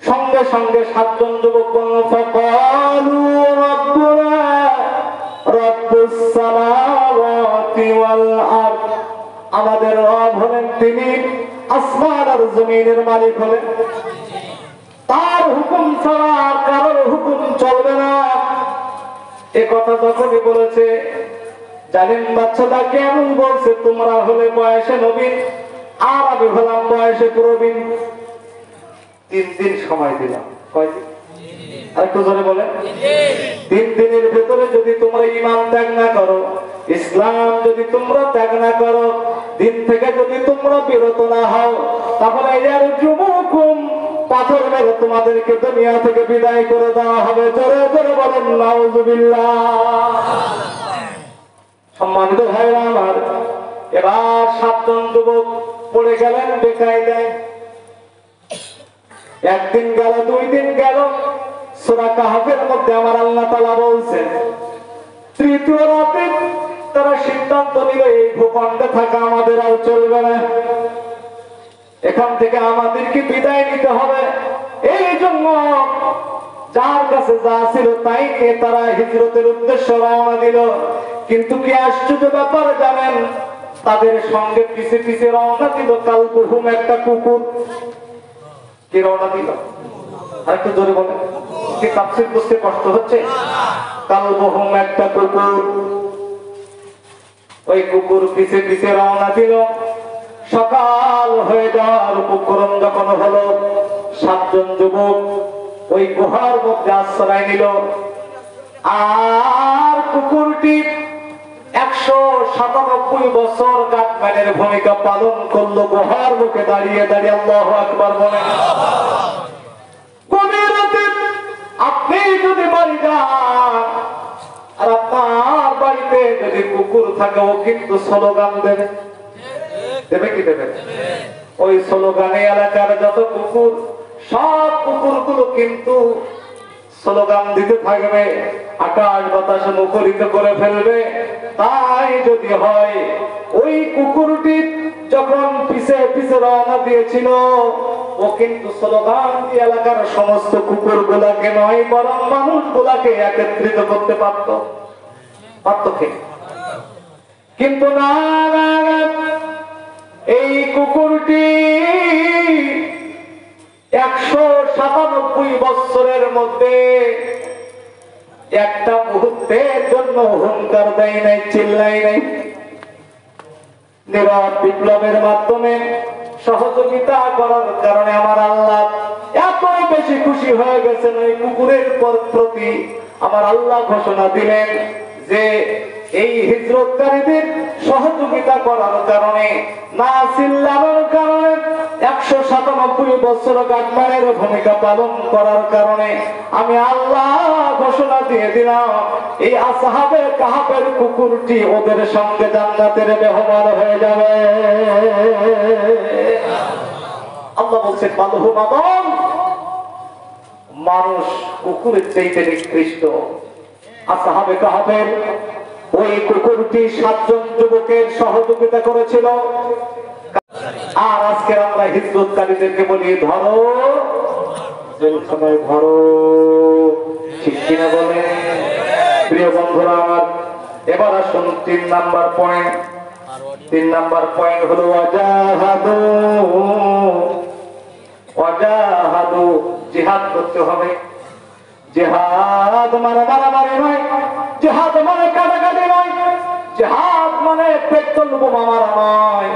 সঙ্গে সঙ্গে 7 জন যুবক বলল, ফাকালু রাব্বুনা রাব্বুস সামাওয়াতি ওয়াল আরদ। আমাদের রব হলেন তিনি আসমান আর জমিনের মালিক হলেন। তার হুকুম ছাড়া আর কারোর হুকুম চলবে না। এ কথা যখনই বলেছে, জানেন বাচ্চাটা কেমন বলছে, তোমরা হলে বয়সে নবীন, আর আমি হলাম বয়সে প্রবীণ। 3 দিন সময় দিলাম। কয়দিন? আরেকটু জোরে বলেন। 3 দিনের ভেতরে যদি তোমরা ঈমান ত্যাগ না করো, ইসলাম যদি তোমরা ত্যাগ না করো, দিন থেকে যদি তোমরা বিরত না হও, তাহলে এর যুবকুম পাথর মেরে তোমাদেরকে দুনিয়া থেকে বিদায় করে দেওয়া হবে। জোরে জোরে বলেন নাউযুবিল্লাহ। সম্মানিত ভাইরা আমার, এবার 7 জন যুবক পড়ে গেলেন বেকায়দায়। একদিন গেল, 2 দিন গেল। সূরা কাহাফের মধ্যে আমার আল্লাহ তাআলা বলছেন, 3য় রাতে তারা সিদ্ধান্ত নিল, এই ভূখণ্ডে থাকা আমাদের আর চলবে না, এখান থেকে আমাদেরকে বিদায় নিতে হবে। এই জন্য যার কাছে যা ছিল তাই নিয়ে তারা হিজরতের উদ্দেশ্যে রওনা দিল। কিন্তু কি আশ্চর্য ব্যাপার জানেন, তাদের সঙ্গে পিছে পিছে রওনা দিল কালবহুম একটা কুকুর। কি রওনা দিল? আরেকটু জোরে বলেন। কি তাফসীর বুঝতে কষ্ট হচ্ছে? কালবহুম একটা কুকুর। ওই কুকুর পিছে পিছে রওনা দিল। সকাল হয়ে যাওয়ার উপক্রম যখন হলো, 7 জন যুবক ওই গুহার মধ্যে আশ্রয় নিল। আর কুকুরটি 197 বছর গার্ডম্যানের ভূমিকা পালন করলো। গুহার মুখে দাঁড়িয়ে দাঁড়িয়ে আল্লাহু আকবার বলেন। গভীর রাতে আপনি যদি বাড়ি যান, আর আপনার বাড়িতে যদি কুকুর থাকে, ও কিন্তু স্লোগান দেবে। দেবে কি দেবে? ওই স্লোগানে এলাকার যত কুকুর, সব কুকুরগুলো কিন্তু স্লোগান দিতে থাকবে, আকাশ বাতাস মুখরিত করে ফেলবে। তাই যদি হয়, ওই কুকুরটি যখন পিছে পিছে রওনা দিয়েছিল, ও কিন্তু স্লোগান দিয়ে এলাকার সমস্ত কুকুর গুলাকে নয়, বরং মানুষ গুলাকে একত্রিত করতে পারত। কিন্তু না, এই কুকুরটি 197 বছরের মধ্যে একটা মুহূর্তের জন্য হুঙ্কার দেয় নাই, চিল্লাই নাই। নীরব বিপ্লবের মাধ্যমে সহযোগিতা করার কারণে আমার আল্লাহ এত বেশি খুশি হয়ে গেছেন ওই কুকুরের প্রতি। আমার আল্লাহ ঘোষণা দিলেন যে এই হিজরতকারীদের সহযোগিতা করার কারণে, না চিল্লানোর কারণে, 197 বছর গাডমানের ভূমিকা পালন করার কারণে আমি আল্লাহ ঘোষণা দিয়ে দিলাম, এই আসহাবে কাহাফের কুকুরটি ওদের সঙ্গে জান্নাতের মেহমান হয়ে যাবে। আল্লাহ বলছেন, মালহু মাদন, মানুষ কুকুরের চাইতে নিকৃষ্ট। আসহাবে কাহাফের ওই কুকুরটি 7 জন যুবকের সহযোগিতা করেছিল। আর আজকে আমরা হিজরতকারীদেরকে বলি, ধরো জেলখানায় ভরো, ঠিক কিনা বলে? প্রিয় বন্ধুরা আমার, এবার আসুন 3 নাম্বার পয়েন্ট। 3 নাম্বার পয়েন্ট হলো ওয়াজাহাদু। ওয়াজাহাদু, জিহাদ করতে হবে। জিহাদ মানে মারামারি নয়, জিহাদ মানে কাটাকাটি নয়, জিহাদ মানে পেট্রোল বোমা মারা নয়,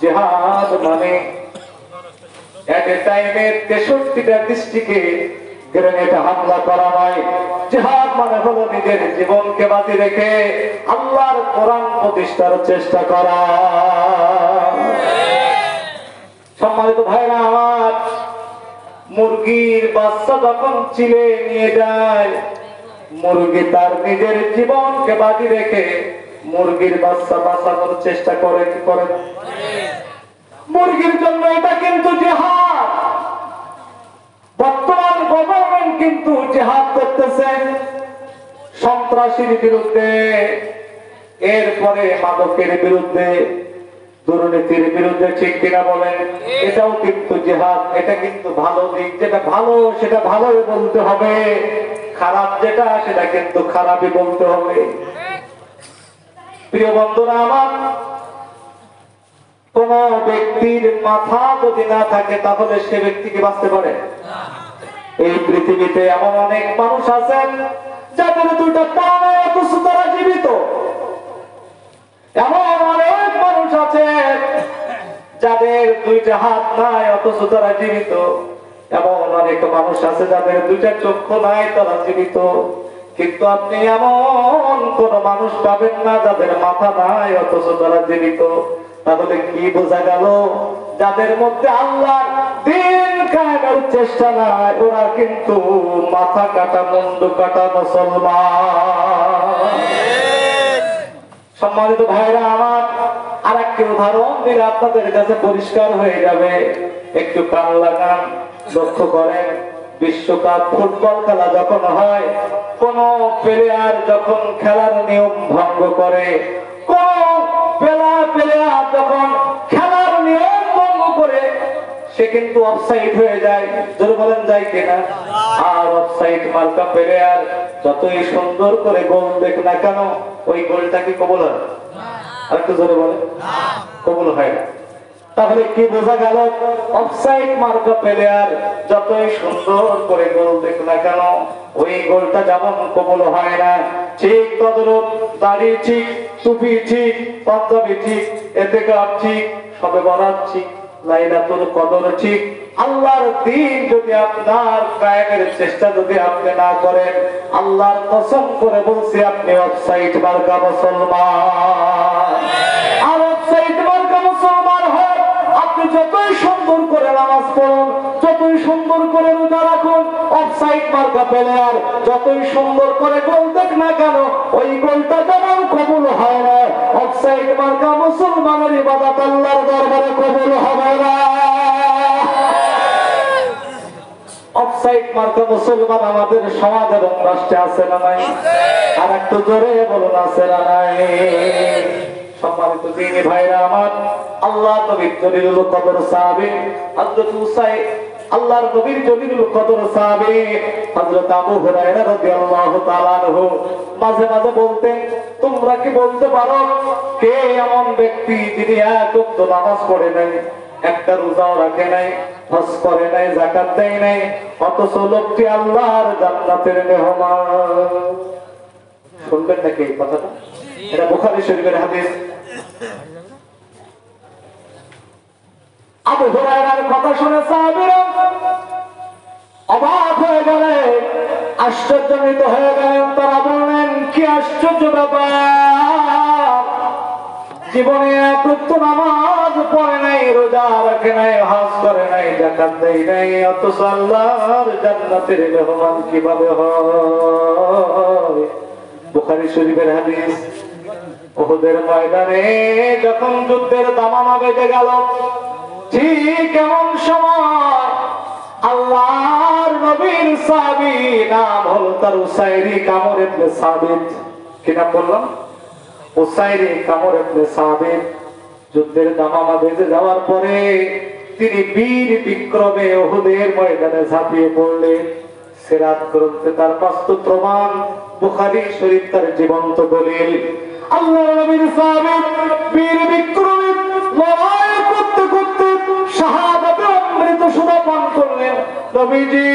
জিহাদ মানে এট এ টাইমে 63টা ডিস্ট্রিক্টে গ্রেনেড হামলা করা নয়। জিহাদ মানে হলো নিজের জীবনকে বাজি রেখে আল্লাহর কোরআন প্রতিষ্ঠার চেষ্টা করা। সম্মানিত ভাইরা আমার, মুরগির বাচ্চা যখন চিলে নিয়ে যায়, মুরগি তার নিজের জীবনকে বাজি রেখে মুরগির বাচ্চা বাঁচানোর চেষ্টা করে, কি করে? মুরগির জন্য এটা কিন্তু জিহাদ। বর্তমান গভর্নমেন্ট কিন্তু জিহাদ করতেছে সন্ত্রাসীর বিরুদ্ধে, এরপরে মাদকের বিরুদ্ধে, দুর্নীতির বিরুদ্ধে, ঠিক কিনা বলেন? এটাও কিন্তু জিহাদ। এটা কিন্তু ভালো দিক, যেটা ভালো সেটা ভালোই বলতে হবে, খারাপ যেটা সেটা কিন্তু খারাপই বলতে হবে। প্রিয় বন্ধুরা আমার, কোন ব্যক্তির মাথা যদি না থাকে তাহলে সে ব্যক্তি কি বাঁচতে পারে? এই পৃথিবীতে এমন অনেক মানুষ আছেন যাদের 2টা পা নাই অথচ তারা জীবিত। এমন অনেক মানুষ আছে যাদের 2টা হাত নাই অথচ তারা জীবিত। এমন অনেক মানুষ আছে যাদের 2টা চক্ষু নাই, তারা জীবিত। কিন্তু আপনি এমন কোন মানুষ পাবেন না যাদের মাথা নাই অথচ তারা জীবিত। তাহলে কি বোঝা গেল? যাদের মধ্যে আল্লাহর দ্বীন কায়েমের চেষ্টা নাই, ওরা কিন্তু মাথা কাটা মুন্ডু কাটা মুসলমান। সম্মানিত ভাইরা আমার, আর একটি উদাহরণ দিলে আপনাদের কাছে পরিষ্কার হয়ে যাবে। একটু কান লাগান, লক্ষ্য করেন। বিশ্বকাপ ফুটবল খেলা যখন হয়, কোন প্লেয়ার যখন খেলার নিয়ম ভঙ্গ করে, কোন প্লেয়ার যখন খেলার নিয়ম ভঙ্গ করে, সে কিন্তু অফসাইড হয়ে যায়। জোরে বলেন, যায় কিনা? আর অফসাইড মার্কা প্লেয়ার যতই সুন্দর করে গোল দেখ না কেন, ওই গোলটা কি কবুল হয়? আর একটু জোরে বলেন, কবুল হয় না। তাহলে কি বোঝা গেল? অফসাইড মার্কা প্লেয়ার যতই সুন্দর করে গোল দেখ না কেন, ওই গোলটা যেমন কবুল হয় না, ঠিক তদরূপ দাড়ি ঠিক, টুপি ঠিক, পাঞ্জাবি ঠিক, এতেকাব ঠিক, সবে বরাত ঠিক, লাইলাতুল কদর ঠিক, আল্লাহর দ্বীন যদি আপনার কায়েমের চেষ্টা যদি আপনি না করেন, আল্লাহর কসম করে বলছি আপনি অফসাইড মার্কা মুসলমান। আর অফসাইড মার্কা মুসলমান হয় আপনি যতই সুন্দর করে নামাজ পড়ুন, যতই সুন্দর করে রোজা রাখুন, অফসাইড মার্কা প্লেয়ার যতই সুন্দর করে গোল দেখ না কেন, ওই গোলটা যেমন কবুল হয় না, অফসাইড মার্কা মুসলমানের ইবাদত আল্লাহর দরবারে কবুল হবে না। অফসাইড মার্কা মুসলমান আমাদের সমাজ এবং রাষ্ট্রে আছে না নাই? আর একটু জোরে বলুন, আছে না নাই? সম্মানিত দিনী ভাইরা আমার, আল্লাহ নবীর জলিলুল কদর সাহাবী হযরত উসাইদ, আল্লাহর নবীর জলিলুল কদর সাহাবী হযরত আবু হুরায়রা রাদিয়াল্লাহু তাআলা আনহু মাঝে মাঝে বলতেন, তোমরা কি বলতে পারো কে এমন ব্যক্তি যিনি এক ওয়াক্ত নামাজ পড়ে নাই, একটা রোজাও রাখে নাই, হজ করে নাই, যাকাত দেয় নাই, অথচ লোকটি আল্লাহর জান্নাতের মেহমান? শুনবেন নাকি এই কথাটা? এটা বুখারী শরীফের হাদিস। আবু হুরায়রার কথা শুনে সাহাবীরা অবাক হয়ে গেলেন, আশ্চর্যজনিত হয়ে গেলেন। তারা বললেন, কি আশ্চর্য ব্যাপার, জীবনে এক ওয়াক্ত নামাজ পড়ে নাই, রোজা রাখে নাই, হজ করে নাই, যাকাত দেয় নাই, অথচ আল্লাহর জান্নাতের মেহমান কিভাবে হয়? বুখারী শরীফের হাদিস। উহুদের ময়দানে যখন যুদ্ধের দামামা বেজে গেল, ঠিক এমন সময় আল্লাহর নবীর সাহাবী, নাম হলো তার উসাইরি কামর ইবনে সাবিত। কি নাম বললাম? উসাইরি কামর ইবনে সাবিত। যুদ্ধের দামামা বেজে যাওয়ার পরে তিনি বীর বিক্রমে উহুদের ময়দানে ঝাঁপিয়ে পড়লেন। সিরাত গ্রন্থে তার বাস্তব প্রমাণ, বুখারী শরীফ তার জীবন্ত দলিল। আল্লাহর নবীর সাহাবী বীর বিক্রমে লড়াই করতে করতে শাহাদাতের অমৃত সুধা পান করলেন। নবীজি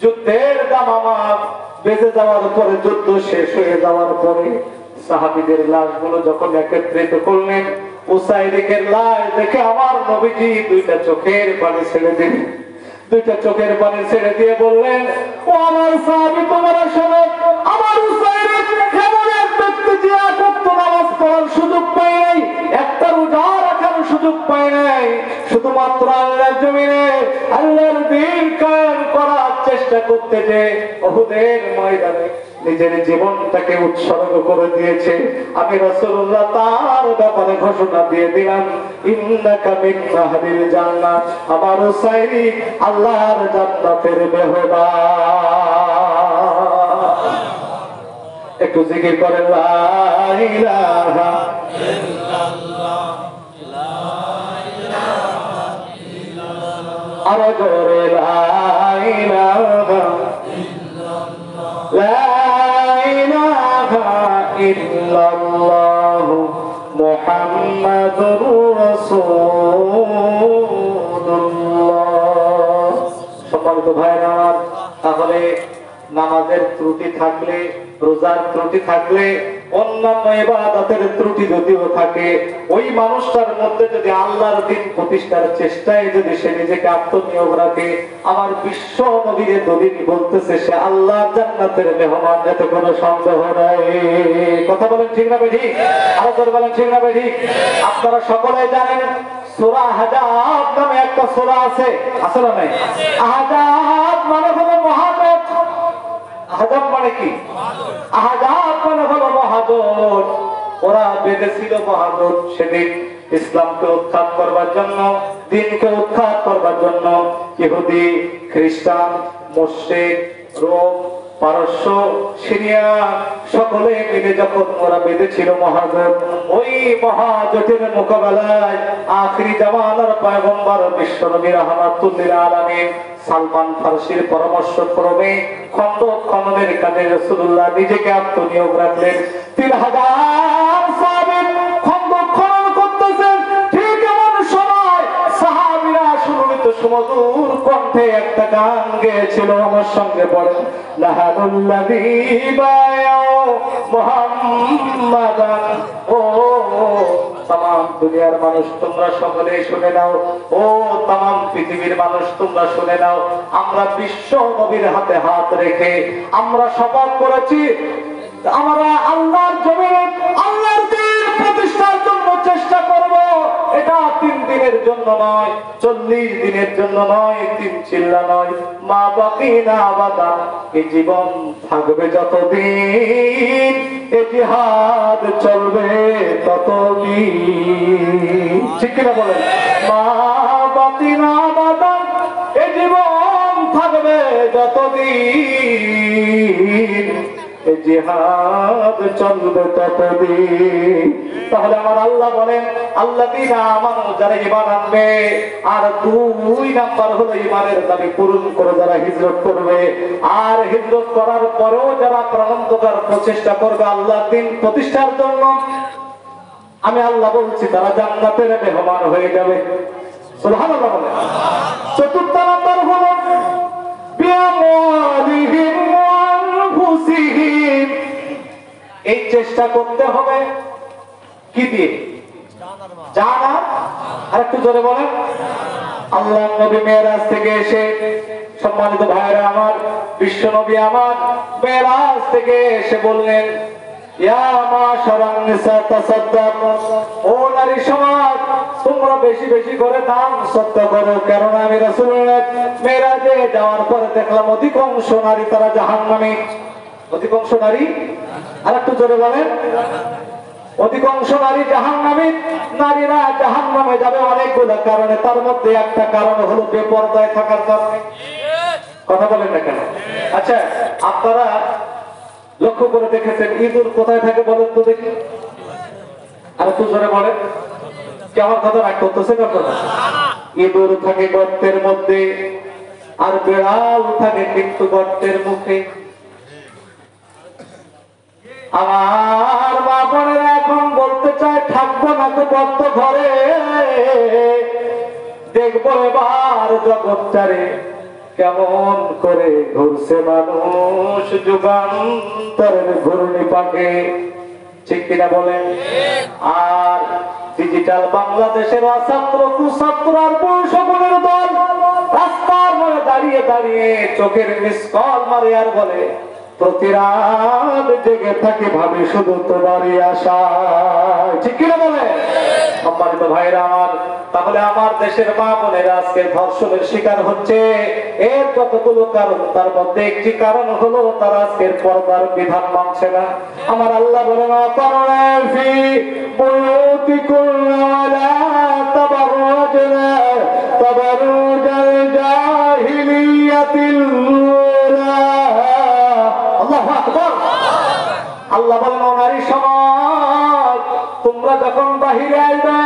যুদ্ধের দামামা বেজে যাওয়ার পরে, যুদ্ধ শেষ হয়ে যাওয়ার পরে সাহাবীদের লাশগুলো যখন একত্রিত করলেন, উসাইরিকের লাশ দেখে আমার নবীজি দুইটা চোখের পানি ছেড়ে দিলেন। দুইটা চোখের পানি ছেড়ে দিয়ে বললেন, ও আমার সাহাবী, তোমরা শোনো, আমার উসাইরিক এমন এক ব্যক্তি যে একত্র নামাজ পড়ার সুযোগ পায় নাই, একটা রোজা রাখার সুযোগ পায় নাই, শুধুমাত্র আল্লাহর জমিনে আল্লাহর দ্বীন কায়েম করার চেষ্টা করতে যে উহুদের ময়দানে নিজের জীবনটাকে উৎসর্গ করে দিয়েছে। আমি রাসূলুল্লাহ তার ব্যাপারে ঘোষণা দিয়ে দিলাম, ইন্নাকা মিন আহলিল জান্নাহ, আমার উসাইরিক আল্লাহর জান্নাতের মেহমান। একটু জিকির করে লা ইলাহা ইল্লাল্লাহ, লা ইলাহা ইল্লাল্লাহ, আর জোরে লা ইলাহা ইল্লাল্লাহ, লা ইলাহা ইল্লাল্লাহ মুহাম্মাদুর রাসূলুল্লাহ। সম্মানিত ভাইরা আমার, তাহলে নামাজের ত্রুটি থাকলে, রোজার ত্রুটি থাকলে, অন্যান্য ইবাদতের ত্রুটি যদিও থাকে, ওই মানুষটার মধ্যে যদি আল্লাহর দ্বীন প্রতিষ্ঠার চেষ্টায় যদি সে নিজেকে আত্মনিয়োগ রাখে, আমার বিশ্ব নবীর দলিল বলতেছে সে আল্লাহর জান্নাতের মেহমান, এতে কোনো সন্দেহ নাই। কথা বলেন ঠিক না বেঠিক? আরো জোরে বলেন ঠিক না বেঠিক? আপনারা সকলেই জানেন সূরা আহজাব নামে একটা সূরা আছে, আছে না নাই? আহজাব মানে হলো মহাজোট। আহজাব মানে কি? আহজাব মানে হলো মহাজোট। ওরা বেঁধেছিল মহাজোট সেদিন ইসলামকে উৎখাত করবার জন্য, দ্বীনকে উৎখাত করবার জন্য। ইহুদি, খ্রিস্টান, মুশরিক, রোম, পারস্য, সিরিয়া সকলে মিলে যখন ওরা বেঁধেছিল মহাজোট, ওই মহাজোটের মোকাবেলায় আখিরি জামানার পয়গম্বর বিশ্বনবী রাহমাতুল লিল আলামিন সালমান ফারসির পরামর্শ ক্রমে খন্ড খননের কাজে রাসূলুল্লাহ নিজেকে আত্মনিয়োগ রাখলেন। 3000 সাহাবী খন্ড খনন করতেছেন। ঠিক এমন সময় সাহাবীরা সুরভিত সুমধুর কণ্ঠে একটা গান গেয়েছিল, আমার সঙ্গে পড়েন, লাহানুল্লাযী বায়াউ মুহাম্মাদান। ও তাম দুনিয়ার মানুষ তোমরা সকলেই শুনে নাও, ও তাম পৃথিবীর মানুষ তোমরা শুনে নাও, আমরা বিশ্ব নবীর হাতে হাত রেখে আমরা শপথ করেছি, আমরা আল্লাহর জমিনে আল্লাহর দ্বীন প্রতিষ্ঠার জন্য চেষ্টা করব। এটা 3 দিনের জন্য নয়, 40 দিনের জন্য নয়, 3 চিল্লা নয়, মা বাকিনা আবাদা, এই জীবন থাকবে যতদিন, এই জিহাদ চলবে ততদিন। ঠিক কিনা বলেন? মা বাকিনা আবাদা, এই জীবন থাকবে যতদিন, এই জিহাদ চলবে ততদিন। তাহলে আমার আল্লাহ বলেন, আল্লাযীনা আমানু, যারা ঈমান আনবে, আর 2 নাম্বার হলো ঈমানের দাবি পূরণ করে যারা হিজরত করবে, আর হিজরত করার পরেও যারা প্রাণান্তকার প্রচেষ্টা করবে আল্লাহর দ্বীন প্রতিষ্ঠার জন্য, আমি আল্লাহ বলছি তারা জান্নাতের মেহমান হয়ে যাবে। সুবহানাল্লাহ বলেন। 4 নাম্বার হলো বিআমওয়ালিহিম ওয়া আনফুসিহিম, এই চেষ্টা করতে হবে কি দিয়ে? জানা। আর একটু জোরে বলেন। আল্লাহ নবী মেরাজ থেকে এসে, সম্মানিত ভাইরা আমার, বিশ্ব নবী আমার মেরাজ থেকে এসে বললেন, ইয়া মাশারান নিসা তাসাদদাকু, ও নারী সমাজ তোমরা বেশি বেশি করে দান সদকা করো, কারণ আমি রাসূলুল্লাহ মেরাজে যাওয়ার পরে দেখলাম অধিকাংশ নারী তারা জাহান্নামী। অধিকাংশ নারী, আর একটু জোরে বলেন, অধিকাংশ নারী জাহান্নামী। নারীরা জাহান্নামে যাবে অনেকগুলো কারণে, তার মধ্যে একটা কারণ হলো বেপরদায় থাকার কারণে। কথা বলেন না কেন? আচ্ছা, আপনারা লক্ষ্য করে দেখেছেন ইঁদুর কোথায় থাকে বলেন তো দেখি? আর একটু জোরে বলেন। কি আমার কথা রাগ করতেছেন আপনারা? ইঁদুর থাকে গর্তের মধ্যে আর বিড়াল থাকে কিন্তু গর্তের মুখে। আমার মা বোনেরা এখন বলতে চায় থাকবো না তো বদ্ধ ঘরে, দেখবো এবার জগৎটারে কেমন করে ঘুরছে মানুষ যুগান্তরের ঘূর্ণি পাকে, ঠিক কিনা বলেন? আর ডিজিটাল বাংলাদেশের ছাত্র কুছাত্র আর সকলের দল রাস্তার মোড়ে দাঁড়িয়ে দাঁড়িয়ে চোখের মিস কল মারে আর বলে প্রতি রাত জেগে থাকি ভাবি শুধু তোমারই আশা, ঠিক কিনা বলে? সম্মানিত ভাইরা আমার, তাহলে আমার দেশের মা বোনেরা আজকে ধর্ষণের শিকার হচ্ছে, এর যতগুলো কারণ তার মধ্যে একটি কারণ হলো তারা আজকের পর্দার বিধান মানছে না। আমার আল্লাহ বলেন তাবারুজনা ওয়ালা তাবারুজনা তাবারুজাল জাহিলিয়াতিল উলা। আল্লাহু আকবার। আল্লাহ বলেন নারী সমাজ তোমরা যখন বাহিরে আসবে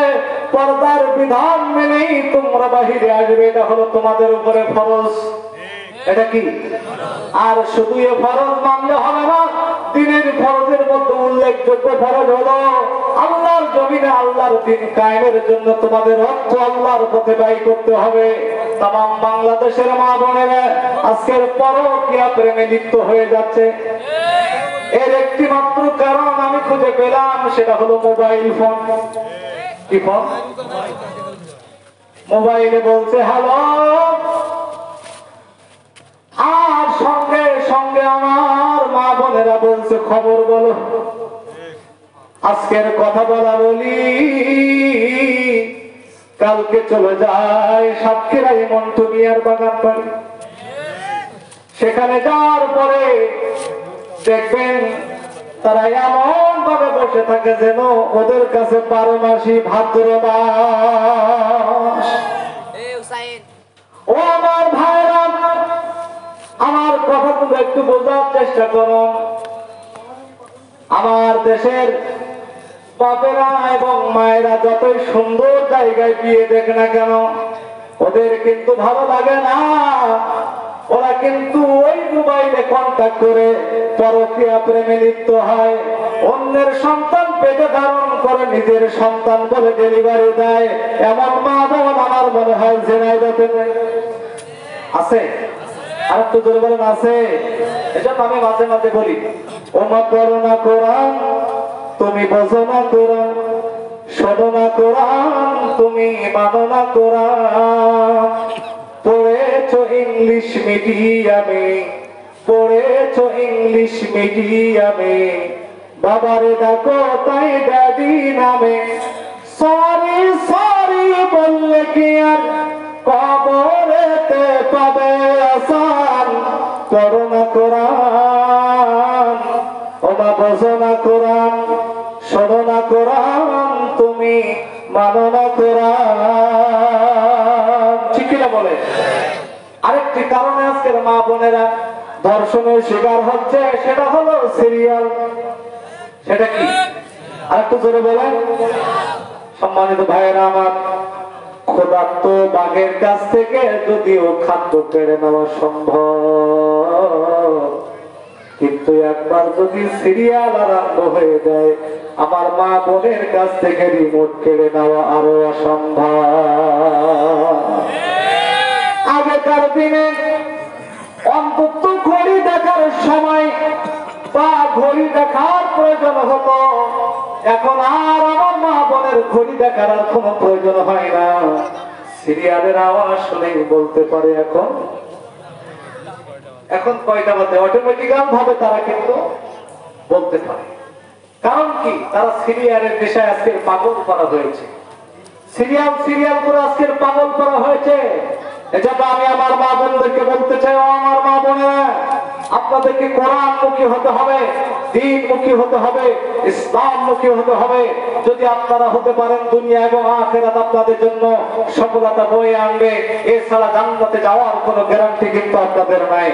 পর্দার বিধান মেনেই তোমরা বাহিরে আসবে, এটা হলো তোমাদের উপরে ফরজ। এটা কি? আর শুধু এ ফরজ মানলে হবে না, দিনের ফরজের মধ্যে উল্লেখযোগ্য ফরজ হলো আল্লাহর জমিনে আল্লাহর দিন কায়েমের জন্য তোমাদের অর্থ আল্লাহর পথে ব্যয় করতে হবে। তামাম বাংলাদেশের মা বোনেরা আজকের পরকীয়া প্রেমে লিপ্ত হয়ে যাচ্ছে। এর একটি মাত্র কারণ আমি খুঁজে পেলাম, সেটা হলো মোবাইল ফোন। কি ফোন? মোবাইলে বলছে হ্যালো, আর সঙ্গে সঙ্গে আমার মা বোনেরা বলছে খবর বলো। আজকের কথা বলা বলি কালকে চলে যায় সাতক্ষীরায় মন্টু মিয়ার বাগান বাড়ি। সেখানে যাওয়ার পরে দেখবেন তারা এমন ভাবে বসে থাকে যেন ওদের কাছে 12 মাসই ভাদ্র মাস। ও আমার ভাইরা, আমার কথাগুলো একটু বোঝার চেষ্টা করুন। আমার দেশের বাপেরা এবং মায়েরা যতই সুন্দর জায়গায় বিয়ে দেখে না কেন, ওদের কিন্তু ভালো লাগে না। ওরা কিন্তু ওই মোবাইলে কন্টাক্ট করে পরকীয়া প্রেমে লিপ্ত হয়। অন্যের সন্তান পেটে ধারণ করে নিজের সন্তান বলে ডেলিভারি দেয়। এমন মা বোন আমার মনে হয় ঝিনাইদহে আছে। আর একটু জোরে বলেন আছে। এজন্য আমি মাঝে মাঝে বলি, ও মা পড়ো না কোরআন, তুমি বোঝো না কোরআন, শোনো না কোরআন, তুমি মানো না কোরআন। পড়েছো ইংলিশ মিডিয়ামে, পড়েছো ইংলিশ মিডিয়ামে, বাবারে ডাকো তাই ড্যাডি নামে। সরি সরি বললে কি আর কবরেতে পাবে আসান। পড়ো না কোরআন, ও মা বোঝো না কোরআন, শোনো না কোরআন, তুমি মানো না কোরআন, ঠিক কিনা বলে? আরেকটি কারণে আজকের মা বোনেরা ধর্ষণের শিকার হচ্ছে, সেটা হলো সিরিয়াল। সেটা কি? আরেকটু জোরে বলেন। সম্মানিত ভাইয়েরা আমার, ক্ষুধার্ত বাঘের কাছ থেকে যদিও খাদ্য কেড়ে নেওয়া সম্ভব, কিন্তু একবার যদি সিরিয়াল আরম্ভ হয়ে যায়, আমার মা বোনের কাছ থেকে রিমোট কেড়ে নেওয়া আরো অসম্ভব। আগেকার দিনে অন্তত ঘড়ি দেখার সময় বা ঘড়ি দেখার প্রয়োজন হতো, এখন আর আমার মা বোনের ঘড়ি দেখার আর কোনো প্রয়োজন হয় না। সিরিয়ালের আওয়াজ শুনেই বলতে পারে এখন কয়টা বাজে, অটোমেটিক্যাল ভাবে তারা কিন্তু বলতে পারে। কারণ কি? তারা সিরিয়ালের নেশায় আজকের পাগল করা হয়েছে। সিরিয়াল করে আজকের পাগল করা হয়েছে। এজন্য আমি আমার মা বোনদেরকে বলতে চাই, আমার মা বোনেরা, আপনাদেরকে কোরআন মুখী হতে হবে, দ্বীন মুখী হতে হবে, ইসলাম মুখী হতে হবে। যদি আপনারা হতে পারেন, দুনিয়া এবং আখিরাত আপনাদের জন্য সফলতা বয়ে আনবে। এছাড়া জান্নাতে যাওয়ার কোনো গ্যারান্টি কিন্তু আপনাদের নাই।